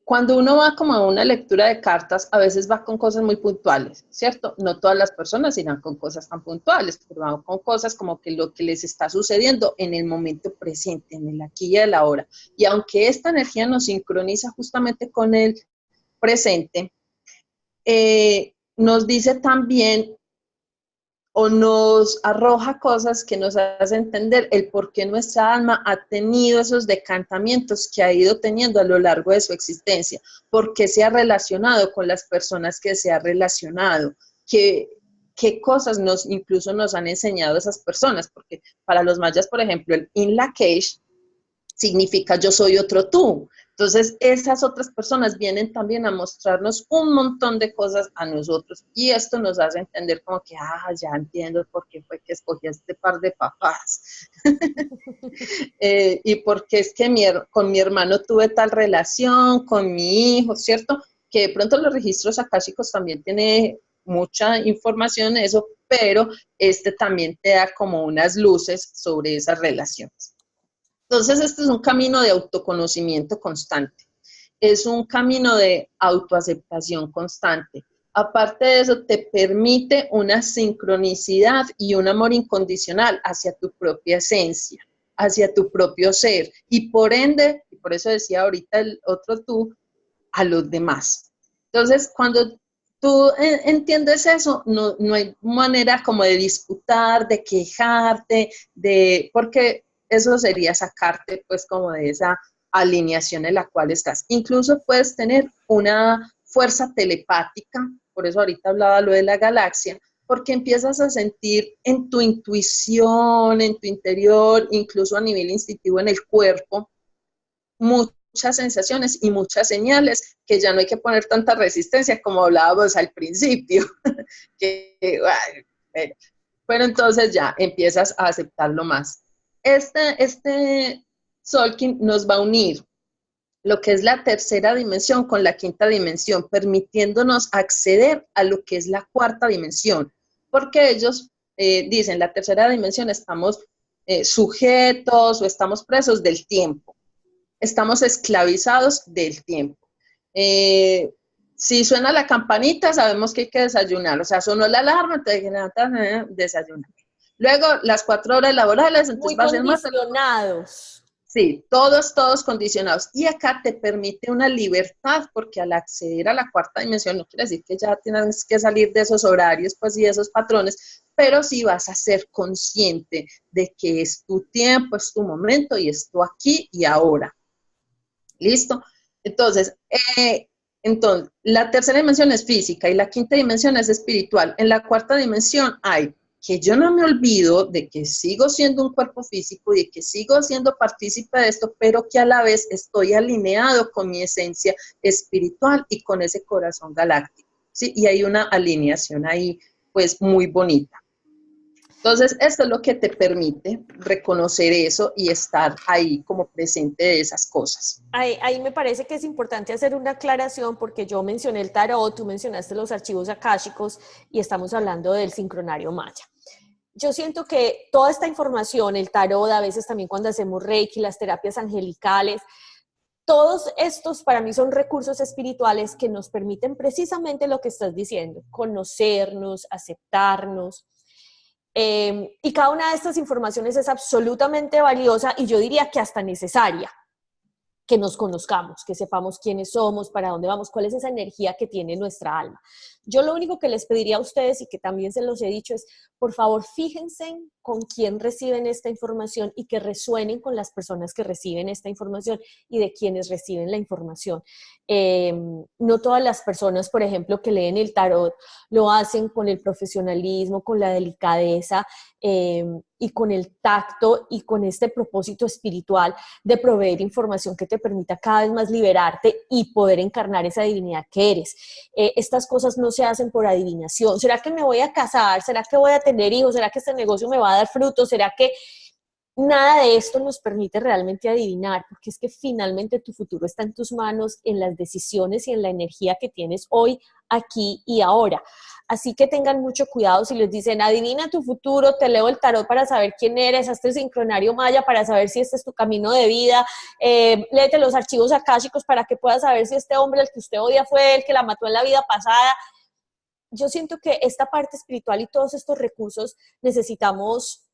cuando uno va como a una lectura de cartas, a veces va con cosas muy puntuales, ¿cierto? No todas las personas irán con cosas tan puntuales, pero van con cosas como que lo que les está sucediendo en el momento presente, en el aquí y el ahora. Y aunque esta energía nos sincroniza justamente con el presente, nos dice también o nos arroja cosas que nos hacen entender el por qué nuestra alma ha tenido esos decantamientos que ha ido teniendo a lo largo de su existencia, por qué se ha relacionado con las personas que se ha relacionado, qué cosas incluso nos han enseñado esas personas, porque para los mayas, por ejemplo, el In Lak'ech significa yo soy otro tú. Entonces, esas otras personas vienen también a mostrarnos un montón de cosas a nosotros y esto nos hace entender como que, ya entiendo por qué fue que escogí a este par de papás y por qué es que con mi hermano tuve tal relación, con mi hijo, ¿cierto? Que de pronto los registros akáshicos también tiene mucha información de eso, pero este también te da como unas luces sobre esas relaciones. Entonces, este es un camino de autoconocimiento constante, es un camino de autoaceptación constante. Aparte de eso, te permite una sincronicidad y un amor incondicional hacia tu propia esencia, hacia tu propio ser, y por ende, y por eso decía ahorita el otro tú, a los demás. Entonces, cuando tú entiendes eso, no hay manera como de disputar, de quejarte, porque eso sería sacarte pues como de esa alineación en la cual estás. Incluso puedes tener una fuerza telepática, por eso ahorita hablaba lo de la galaxia, porque empiezas a sentir en tu intuición, en tu interior, incluso a nivel instintivo en el cuerpo, muchas sensaciones y muchas señales que ya no hay que poner tanta resistencia como hablábamos al principio. Pero entonces ya empiezas a aceptarlo más. Este Solkin nos va a unir lo que es la tercera dimensión con la quinta dimensión, permitiéndonos acceder a lo que es la cuarta dimensión, porque ellos dicen, la tercera dimensión estamos sujetos o estamos presos del tiempo, estamos esclavizados del tiempo. Si suena la campanita, sabemos que hay que desayunar, o sea, sonó la alarma, entonces desayunar. Luego, las 4 horas laborales, entonces Muy va a ser más... condicionados. Sí, todos condicionados. Y acá te permite una libertad, porque al acceder a la cuarta dimensión, no quiere decir que ya tienes que salir de esos horarios, pues, y de esos patrones, pero sí vas a ser consciente de que es tu tiempo, es tu momento y es tu aquí y ahora. ¿Listo? Entonces, la tercera dimensión es física y la quinta dimensión es espiritual. En la cuarta dimensión hay que yo no me olvido de que sigo siendo un cuerpo físico y de que sigo siendo partícipe de esto, pero que a la vez estoy alineado con mi esencia espiritual y con ese corazón galáctico, ¿sí? Y hay una alineación ahí, pues, muy bonita. Entonces, esto es lo que te permite reconocer eso y estar ahí como presente de esas cosas. Ahí me parece que es importante hacer una aclaración porque yo mencioné el tarot, tú mencionaste los archivos akáshicos y estamos hablando del sincronario maya. Yo siento que toda esta información, el tarot, a veces también cuando hacemos reiki, las terapias angelicales, todos estos para mí son recursos espirituales que nos permiten precisamente lo que estás diciendo, conocernos, aceptarnos. Y cada una de estas informaciones es absolutamente valiosa y yo diría que hasta necesaria. Que nos conozcamos, que sepamos quiénes somos, para dónde vamos, cuál es esa energía que tiene nuestra alma. Yo lo único que les pediría a ustedes y que también se los he dicho es, por favor, fíjense con quién reciben esta información y que resuenen con las personas que reciben esta información y de quienes reciben la información. No todas las personas, por ejemplo, que leen el tarot lo hacen con el profesionalismo, con la delicadeza y con el tacto y con este propósito espiritual de proveer información que te permita cada vez más liberarte y poder encarnar esa divinidad que eres. Estas cosas no se hacen por adivinación. ¿Será que me voy a casar? ¿Será que voy a tener hijos? ¿Será que este negocio me va a dar frutos? ¿Será que nada de esto nos permite realmente adivinar? Porque es que finalmente tu futuro está en tus manos, en las decisiones y en la energía que tienes hoy, aquí y ahora. Así que tengan mucho cuidado si les dicen, adivina tu futuro, te leo el tarot para saber quién eres, hazte el sincronario maya para saber si este es tu camino de vida, léete los archivos akáshicos para que puedas saber si este hombre, el que usted odia, fue el que la mató en la vida pasada. Yo siento que esta parte espiritual y todos estos recursos necesitamos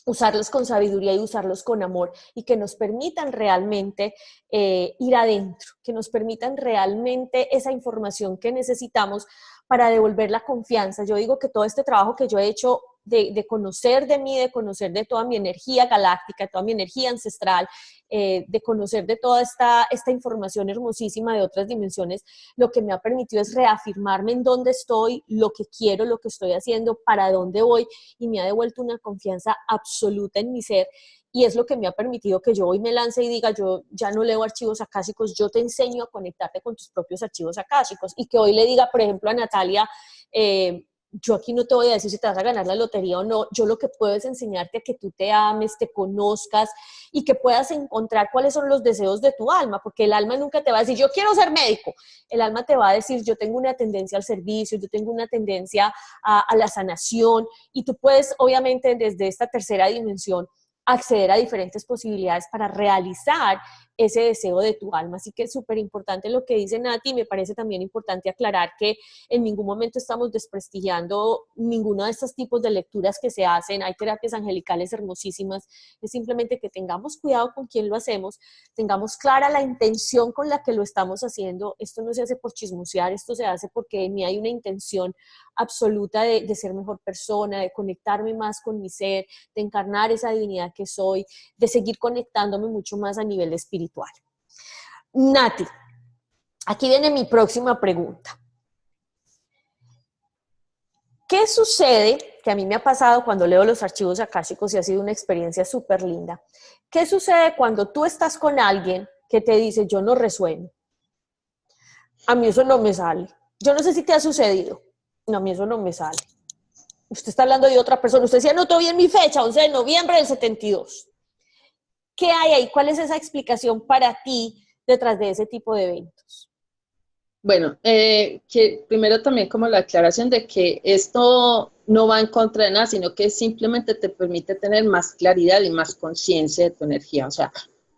usarlos con sabiduría y usarlos con amor y que nos permitan realmente ir adentro, que nos permitan realmente esa información que necesitamos para devolver la confianza. Yo digo que todo este trabajo que yo he hecho de conocer de mí, de conocer de toda mi energía galáctica, de toda mi energía ancestral, de conocer de toda esta información hermosísima de otras dimensiones, lo que me ha permitido es reafirmarme en dónde estoy, lo que quiero, lo que estoy haciendo, para dónde voy, y me ha devuelto una confianza absoluta en mi ser y es lo que me ha permitido que yo hoy me lance y diga, yo ya no leo archivos akáshicos, yo te enseño a conectarte con tus propios archivos akáshicos, y que hoy le diga, por ejemplo, a Natalia, yo aquí no te voy a decir si te vas a ganar la lotería o no, yo lo que puedo es enseñarte a que tú te ames, te conozcas y que puedas encontrar cuáles son los deseos de tu alma, porque el alma nunca te va a decir, yo quiero ser médico, el alma te va a decir, yo tengo una tendencia al servicio, yo tengo una tendencia a la sanación, y tú puedes, obviamente, desde esta tercera dimensión, acceder a diferentes posibilidades para realizar ese deseo de tu alma. Así que es súper importante lo que dice Nati, y me parece también importante aclarar que en ningún momento estamos desprestigiando ninguno de estos tipos de lecturas que se hacen. Hay terapias angelicales hermosísimas, es simplemente que tengamos cuidado con quién lo hacemos, tengamos clara la intención con la que lo estamos haciendo. Esto no se hace por chismosear, esto se hace porque en mí hay una intención absoluta de ser mejor persona, de conectarme más con mi ser, de encarnar esa divinidad que soy, de seguir conectándome mucho más a nivel espiritual. Nati, aquí viene mi próxima pregunta. ¿Qué sucede? Que a mí me ha pasado cuando leo los archivos akáshicos y ha sido una experiencia súper linda. ¿Qué sucede cuando tú estás con alguien que te dice, yo no resueno? A mí eso no me sale. Yo no sé si te ha sucedido. No, a mí eso no me sale. Usted está hablando de otra persona. Usted se anotó bien mi fecha, 11 de noviembre del 72. ¿Qué hay ahí? ¿Cuál es esa explicación para ti detrás de ese tipo de eventos? Bueno, que primero también como la aclaración de que esto no va en contra de nada, sino que simplemente te permite tener más claridad y más conciencia de tu energía. O sea,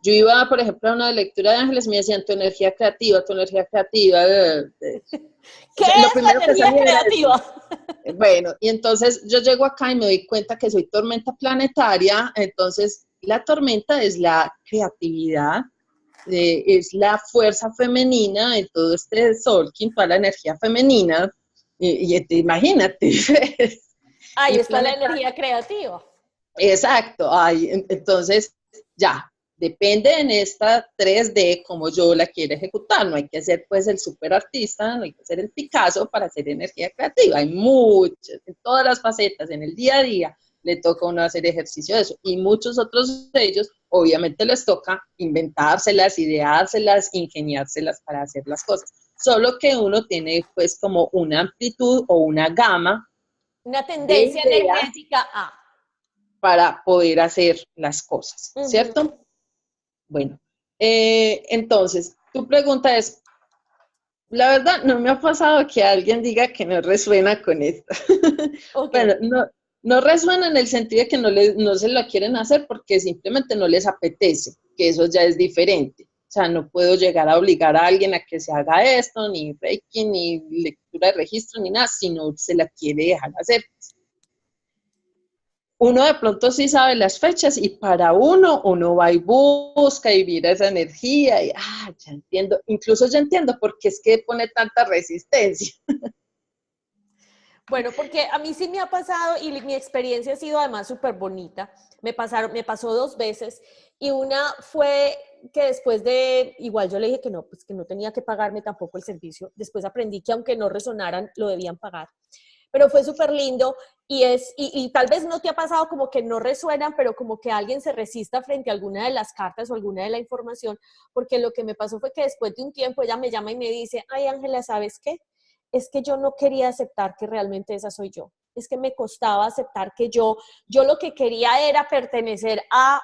yo iba, por ejemplo, a una lectura de ángeles, me decían tu energía creativa, tu energía creativa. ¿Qué Lo es la primero que energía salía era creativa? bueno, y entonces yo llego acá y me doy cuenta que soy tormenta planetaria, entonces la tormenta es la creatividad, es la fuerza femenina en todo este Solkin, toda la energía femenina, imagínate. Ahí Y está la planetaria, energía creativa. exacto, entonces ya, depende en esta 3D como yo la quiero ejecutar, no hay que ser pues el super artista, no hay que ser el Picasso para hacer energía creativa, hay muchas, en todas las facetas, en el día a día le toca a uno hacer ejercicio de eso, y muchos otros de ellos obviamente les toca inventárselas, ideárselas, ingeniárselas para hacer las cosas, solo que uno tiene pues como una amplitud o una gama Una de tendencia ideas energética a. para poder hacer las cosas, ¿cierto? Bueno, entonces, tu pregunta es, la verdad, no me ha pasado que alguien diga que no resuena con esto. Ok. Bueno, no resuena en el sentido de que no se lo quieren hacer porque simplemente no les apetece, que eso ya es diferente. O sea, no puedo llegar a obligar a alguien a que se haga esto, ni Reiki, ni lectura de registro, ni nada, si no se la quiere dejar hacer. Uno de pronto sí sabe las fechas y para uno va y busca y mira esa energía y, ya entiendo, incluso ya entiendo por qué es que pone tanta resistencia. Bueno, porque a mí sí me ha pasado y mi experiencia ha sido además súper bonita. Me pasó 2 veces, y una fue que después de, igual yo le dije que no, pues que no tenía que pagarme tampoco el servicio. Después aprendí que aunque no resonaran, lo debían pagar. Pero fue súper lindo, y tal vez no te ha pasado como que no resuenan, pero como que alguien se resista frente a alguna de las cartas o alguna de la información, porque lo que me pasó fue que después de un tiempo ella me llama y me dice, ay Ángela, ¿sabes qué? Es que yo no quería aceptar que realmente esa soy yo. Es que me costaba aceptar que yo lo que quería era pertenecer a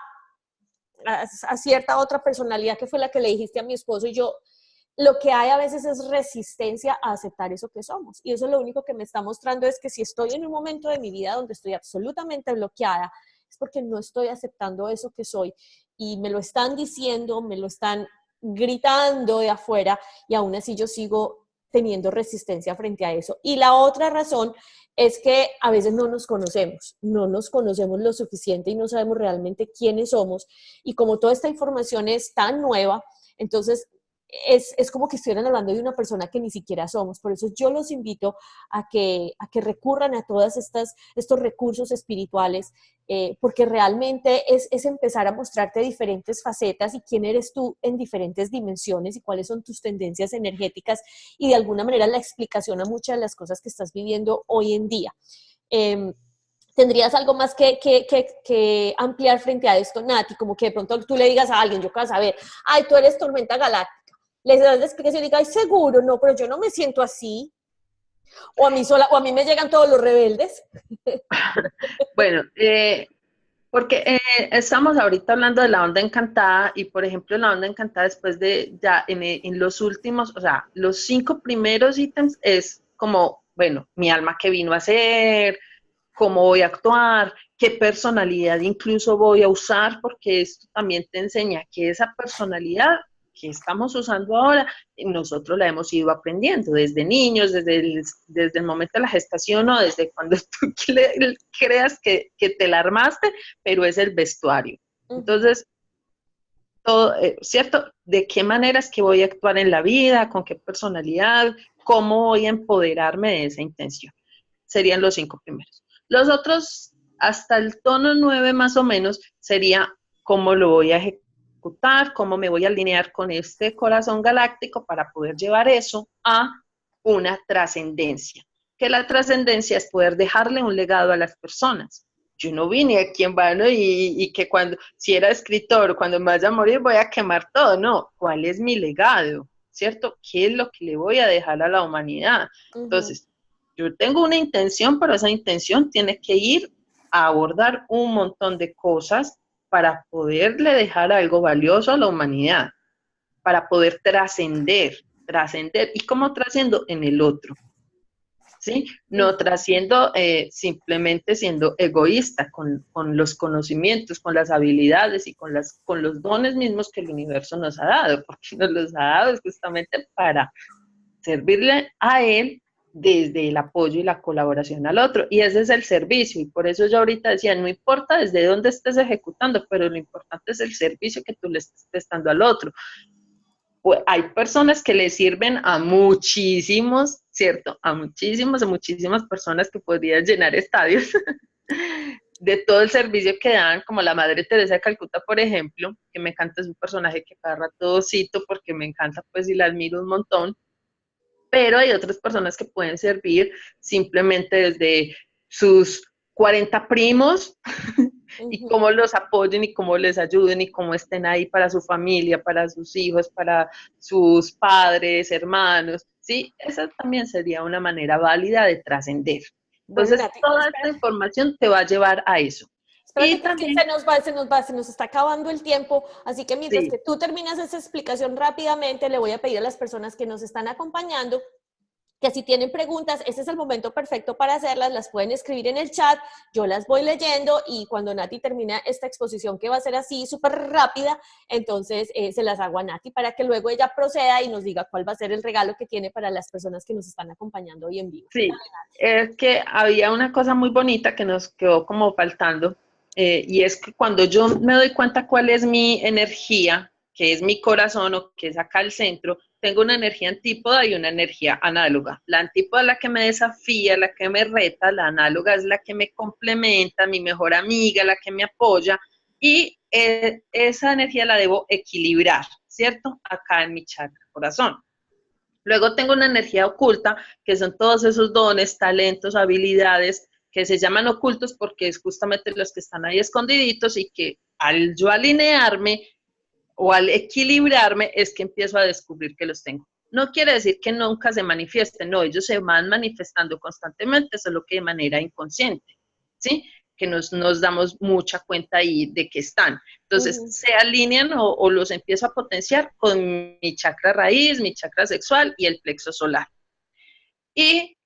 cierta otra personalidad que fue la que le dijiste a mi esposo, y yo, lo que hay a veces es resistencia a aceptar eso que somos. Y eso lo único que me está mostrando es que si estoy en un momento de mi vida donde estoy absolutamente bloqueada, es porque no estoy aceptando eso que soy. Y me lo están diciendo, me lo están gritando de afuera, y aún así yo sigo teniendo resistencia frente a eso. Y la otra razón es que a veces no nos conocemos lo suficiente y no sabemos realmente quiénes somos. Y como toda esta información es tan nueva, entonces es como que estuvieran hablando de una persona que ni siquiera somos. Por eso yo los invito a que recurran a todos estos recursos espirituales, porque realmente es empezar a mostrarte diferentes facetas y quién eres tú en diferentes dimensiones y cuáles son tus tendencias energéticas, y de alguna manera la explicación a muchas de las cosas que estás viviendo hoy en día. ¿Tendrías algo más que ampliar frente a esto, Nati? Como que de pronto tú le digas a alguien, yo quiero saber, ay, tú eres tormenta galáctica. Les das la explicación y diga, ay, seguro, no, pero yo no me siento así. O a mí sola, o a mí me llegan todos los rebeldes. Bueno, porque estamos ahorita hablando de la onda encantada y, por ejemplo, la onda encantada después de ya en los últimos, o sea, los 5 primeros ítems es como, bueno, mi alma que vino a hacer, cómo voy a actuar, qué personalidad incluso voy a usar, porque esto también te enseña que esa personalidad que estamos usando ahora, nosotros la hemos ido aprendiendo desde niños, desde el momento de la gestación o desde cuando tú creas que te la armaste, pero es el vestuario. Entonces, todo, ¿cierto? ¿De qué manera es que voy a actuar en la vida? ¿Con qué personalidad? ¿Cómo voy a empoderarme de esa intención? Serían los 5 primeros. Los otros, hasta el tono 9 más o menos, sería cómo lo voy a ejecutar, cómo me voy a alinear con este corazón galáctico para poder llevar eso a una trascendencia. Que la trascendencia es poder dejarle un legado a las personas. Yo no vine aquí en vano y que cuando, si era escritor, cuando me vaya a morir voy a quemar todo. No, ¿cuál es mi legado? ¿Cierto? ¿Qué es lo que le voy a dejar a la humanidad? Entonces, yo tengo una intención, pero esa intención tiene que ir a abordar un montón de cosas para poderle dejar algo valioso a la humanidad, para poder trascender. ¿Y cómo trasciendo? En el otro, ¿sí? No trasciendo simplemente siendo egoísta con los conocimientos, con las habilidades y con los dones mismos que el universo nos ha dado, porque nos los ha dado justamente para servirle a él desde el apoyo y la colaboración al otro. Y ese es el servicio. Y por eso yo ahorita decía, no importa desde dónde estés ejecutando, pero lo importante es el servicio que tú le estés prestando al otro. Pues hay personas que le sirven a muchísimos, ¿cierto? A muchísimas personas que podrían llenar estadios de todo el servicio que dan, como la Madre Teresa de Calcuta, por ejemplo, que me encanta, es un personaje que cada rato cito porque me encanta, pues, y la admiro un montón. Pero hay otras personas que pueden servir simplemente desde sus 40 primos y cómo los apoyen y cómo les ayuden y cómo estén ahí para su familia, para sus hijos, para sus padres, hermanos, ¿sí? Esa también sería una manera válida de trascender. Bueno, Entonces, Nati, toda esta información te va a llevar a eso. espérate Y que es que también, se nos está acabando el tiempo, así que mientras sí, que tú terminas esa explicación rápidamente, le voy a pedir a las personas que nos están acompañando que si tienen preguntas, este es el momento perfecto para hacerlas, las pueden escribir en el chat, yo las voy leyendo y cuando Nati termina esta exposición que va a ser así súper rápida, entonces se las hago a Nati para que luego ella proceda y nos diga cuál va a ser el regalo que tiene para las personas que nos están acompañando hoy en vivo. sí, es que había una cosa muy bonita que nos quedó como faltando, y es que cuando yo me doy cuenta cuál es mi energía, que es mi corazón o que es acá el centro, tengo una energía antípoda y una energía análoga. La antípoda es la que me desafía, la que me reta, la análoga es la que me complementa, mi mejor amiga, la que me apoya, y esa energía la debo equilibrar, ¿cierto? Acá en mi chakra corazón. Luego tengo una energía oculta, que son todos esos dones, talentos, habilidades que se llaman ocultos porque es justamente los que están ahí escondiditos y que al yo alinearme o al equilibrarme es que empiezo a descubrir que los tengo. No quiere decir que nunca se manifiesten, no, ellos se van manifestando constantemente, solo que de manera inconsciente, ¿sí? Que nos damos mucha cuenta ahí de que están. Entonces, se alinean o los empiezo a potenciar con mi chakra raíz, mi chakra sexual y el plexo solar. Y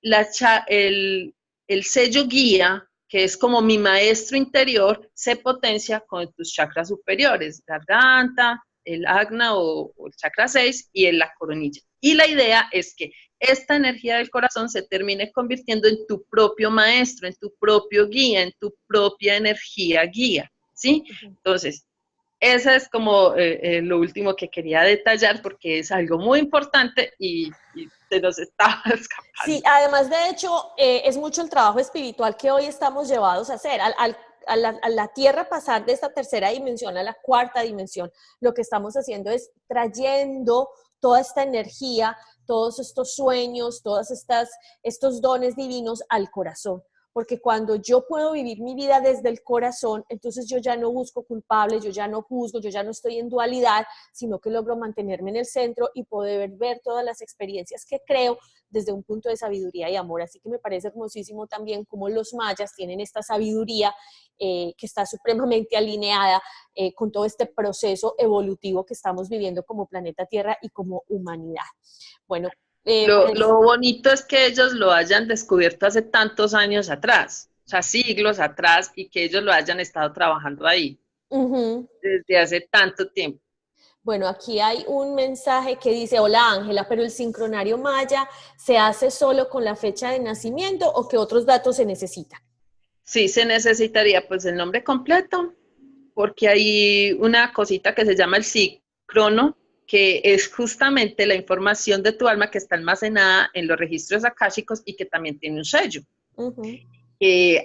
el sello guía, que es como mi maestro interior, se potencia con tus chakras superiores, garganta, el agna o el chakra 6 y en la coronilla. Y la idea es que esta energía del corazón se termine convirtiendo en tu propio maestro, en tu propio guía, en tu propia energía guía, ¿sí? Entonces, esa es como lo último que quería detallar porque es algo muy importante y se nos está escapando. Sí, además de hecho, es mucho el trabajo espiritual que hoy estamos llevados a hacer. A la tierra pasar de esta tercera dimensión a la cuarta dimensión, lo que estamos haciendo es trayendo toda esta energía, todos estos sueños, estos dones divinos al corazón. porque cuando yo puedo vivir mi vida desde el corazón, entonces yo ya no busco culpables, yo ya no juzgo, yo ya no estoy en dualidad, sino que logro mantenerme en el centro y poder ver todas las experiencias que creo desde un punto de sabiduría y amor. Así que me parece hermosísimo también cómo los mayas tienen esta sabiduría que está supremamente alineada con todo este proceso evolutivo que estamos viviendo como planeta Tierra y como humanidad. Bueno, Lo bonito es que ellos lo hayan descubierto hace tantos años atrás, o sea, siglos atrás, y que ellos lo hayan estado trabajando ahí desde hace tanto tiempo. Bueno, aquí hay un mensaje que dice, hola Ángela, pero el sincronario maya ¿se hace solo con la fecha de nacimiento o qué otros datos se necesitan? Sí, se necesitaría pues el nombre completo, porque hay una cosita que se llama el síncrono, que es justamente la información de tu alma que está almacenada en los registros akáshicos y que también tiene un sello.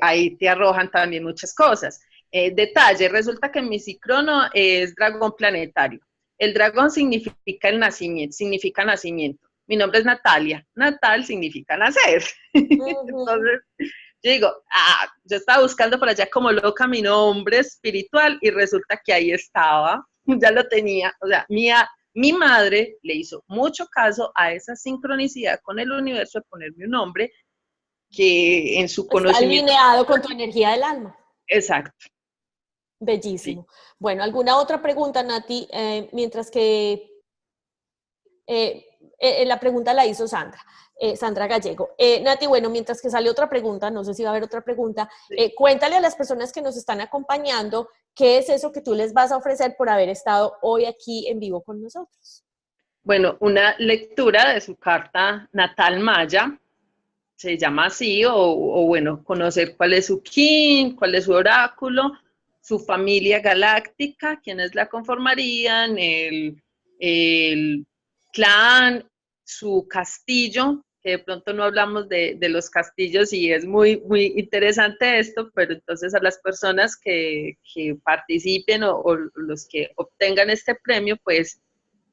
Ahí te arrojan también muchas cosas. Detalle, resulta que mi síncrono es dragón planetario. El dragón significa el nacimiento, significa nacimiento. Mi nombre es Natalia. Natal significa nacer. Entonces, yo digo, yo estaba buscando por allá como loca mi nombre espiritual y resulta que ahí estaba, ya lo tenía. O sea, mi madre le hizo mucho caso a esa sincronicidad con el universo de ponerme un nombre que en su Está conocimiento. alineado con tu energía del alma. Exacto. Bellísimo. Sí. Bueno, ¿alguna otra pregunta, Nati? Mientras que la pregunta la hizo Sandra. Sandra Gallego. Nati, bueno, mientras que sale otra pregunta, no sé si va a haber otra pregunta, cuéntale a las personas que nos están acompañando qué es eso que tú les vas a ofrecer por haber estado hoy aquí en vivo con nosotros. Bueno, una lectura de su carta natal maya, se llama así, o bueno, conocer cuál es su kin, cuál es su oráculo, su familia galáctica, quiénes la conformarían, el clan, su castillo, que de pronto no hablamos de los castillos y es muy, muy interesante esto, pero entonces a las personas que participen o los que obtengan este premio, pues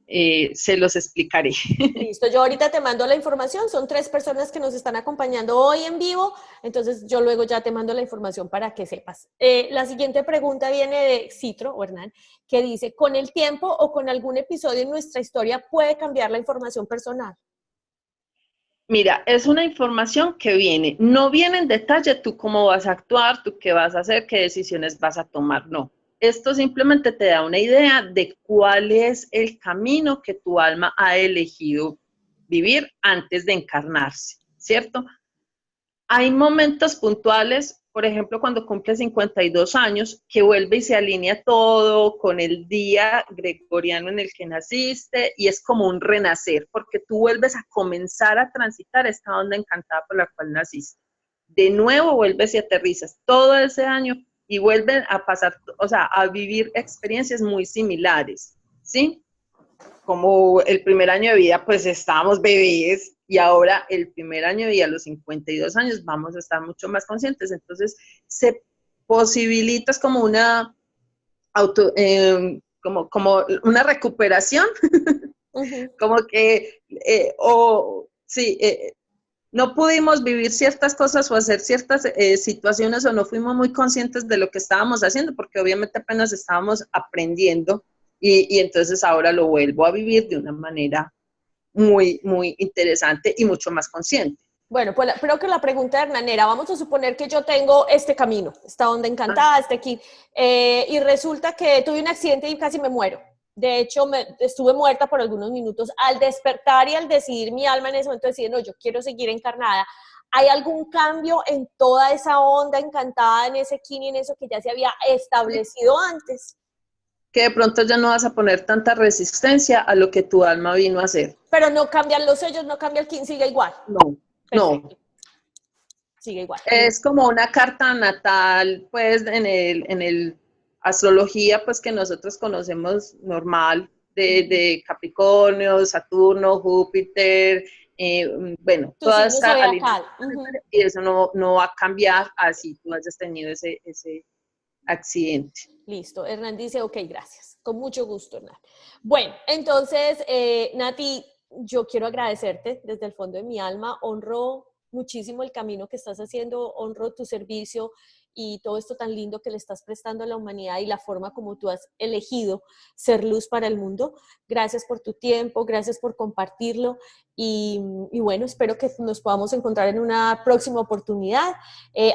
se los explicaré. Listo, yo ahorita te mando la información, son 3 personas que nos están acompañando hoy en vivo, entonces yo luego ya te mando la información para que sepas. La siguiente pregunta viene de Citro, o Hernán, que dice, ¿con el tiempo o con algún episodio en nuestra historia puede cambiar la información personal? Mira, es una información que viene, no viene en detalle tú cómo vas a actuar, tú qué vas a hacer, qué decisiones vas a tomar, no. Esto simplemente te da una idea de cuál es el camino que tu alma ha elegido vivir antes de encarnarse, ¿cierto? Hay momentos puntuales, por ejemplo, cuando cumple 52 años, que vuelve y se alinea todo con el día gregoriano en el que naciste y es como un renacer, porque tú vuelves a comenzar a transitar esta onda encantada por la cual naciste. De nuevo vuelves y aterrizas todo ese año y vuelven a pasar, o sea, a vivir experiencias muy similares, ¿sí? Como el primer año de vida, pues estábamos bebés y ahora el primer año de vida, a los 52 años, vamos a estar mucho más conscientes. Entonces, se posibilita es como una como una recuperación, como que, no pudimos vivir ciertas cosas o hacer ciertas situaciones o no fuimos muy conscientes de lo que estábamos haciendo, porque obviamente apenas estábamos aprendiendo. Y entonces ahora lo vuelvo a vivir de una manera muy, muy interesante y mucho más consciente. Bueno, pues creo que la pregunta de Hernán era, vamos a suponer que yo tengo este camino, esta onda encantada, este aquí, y resulta que tuve un accidente y casi me muero. De hecho, estuve muerta por algunos minutos. Al despertar y al decidir mi alma en ese momento, decir, no, yo quiero seguir encarnada. ¿Hay algún cambio en toda esa onda encantada, en ese kin y en eso que ya se había establecido antes? Que de pronto ya no vas a poner tanta resistencia a lo que tu alma vino a hacer. Pero no cambian los sellos, no cambia el kin, sigue igual. No, perfecto. No. Sigue igual. Es como una carta natal, pues, en el astrología, pues, que nosotros conocemos normal, de Capricornio, Saturno, Júpiter, bueno, toda esa alineación, y eso no va a cambiar así tú hayas tenido ese accidente. Listo, Hernán dice, ok, gracias. Con mucho gusto, Hernán. Bueno, entonces, Nati, yo quiero agradecerte desde el fondo de mi alma. Honro muchísimo el camino que estás haciendo, honro tu servicio y todo esto tan lindo que le estás prestando a la humanidad y la forma como tú has elegido ser luz para el mundo. Gracias por tu tiempo, gracias por compartirlo y bueno, espero que nos podamos encontrar en una próxima oportunidad.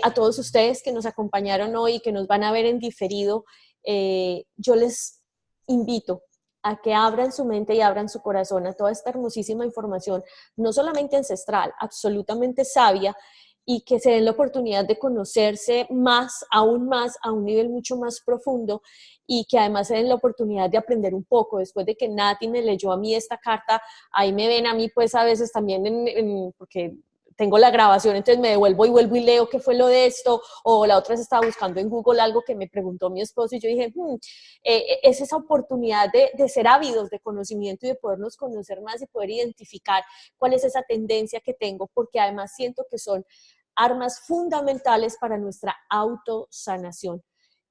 A todos ustedes que nos acompañaron hoy y que nos van a ver en diferido, yo les invito a que abran su mente y abran su corazón a toda esta hermosísima información, no solamente ancestral, absolutamente sabia, y que se den la oportunidad de conocerse más, a un nivel mucho más profundo, y que además se den la oportunidad de aprender un poco. Después de que Nati me leyó a mí esta carta, ahí me ven a mí pues a veces también, porque tengo la grabación, entonces me devuelvo y vuelvo y leo qué fue lo de esto, o la otra vez estaba buscando en Google algo que me preguntó mi esposo y yo dije, es esa oportunidad de ser ávidos de conocimiento y de podernos conocer más y poder identificar cuál es esa tendencia que tengo, porque además siento que son armas fundamentales para nuestra autosanación.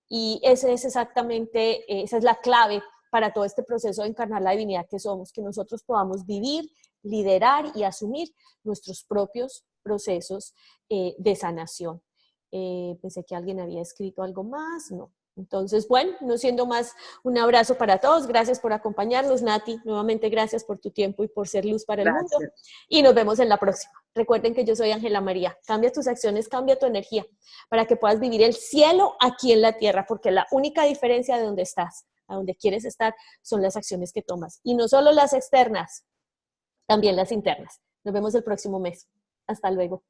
Y ese es exactamente, esa es la clave para todo este proceso de encarnar la divinidad que somos, que nosotros podamos vivir, liderar y asumir nuestros propios procesos de sanación. Pensé que alguien había escrito algo más, no. Entonces, bueno, no siendo más, un abrazo para todos. Gracias por acompañarnos, Nati. Nuevamente, gracias por tu tiempo y por ser luz para el mundo. Gracias. Y nos vemos en la próxima. Recuerden que yo soy Ángela María. Cambia tus acciones, cambia tu energía para que puedas vivir el cielo aquí en la tierra, porque la única diferencia de donde estás, a donde quieres estar, son las acciones que tomas. Y no solo las externas, también las internas. Nos vemos el próximo mes. Hasta luego.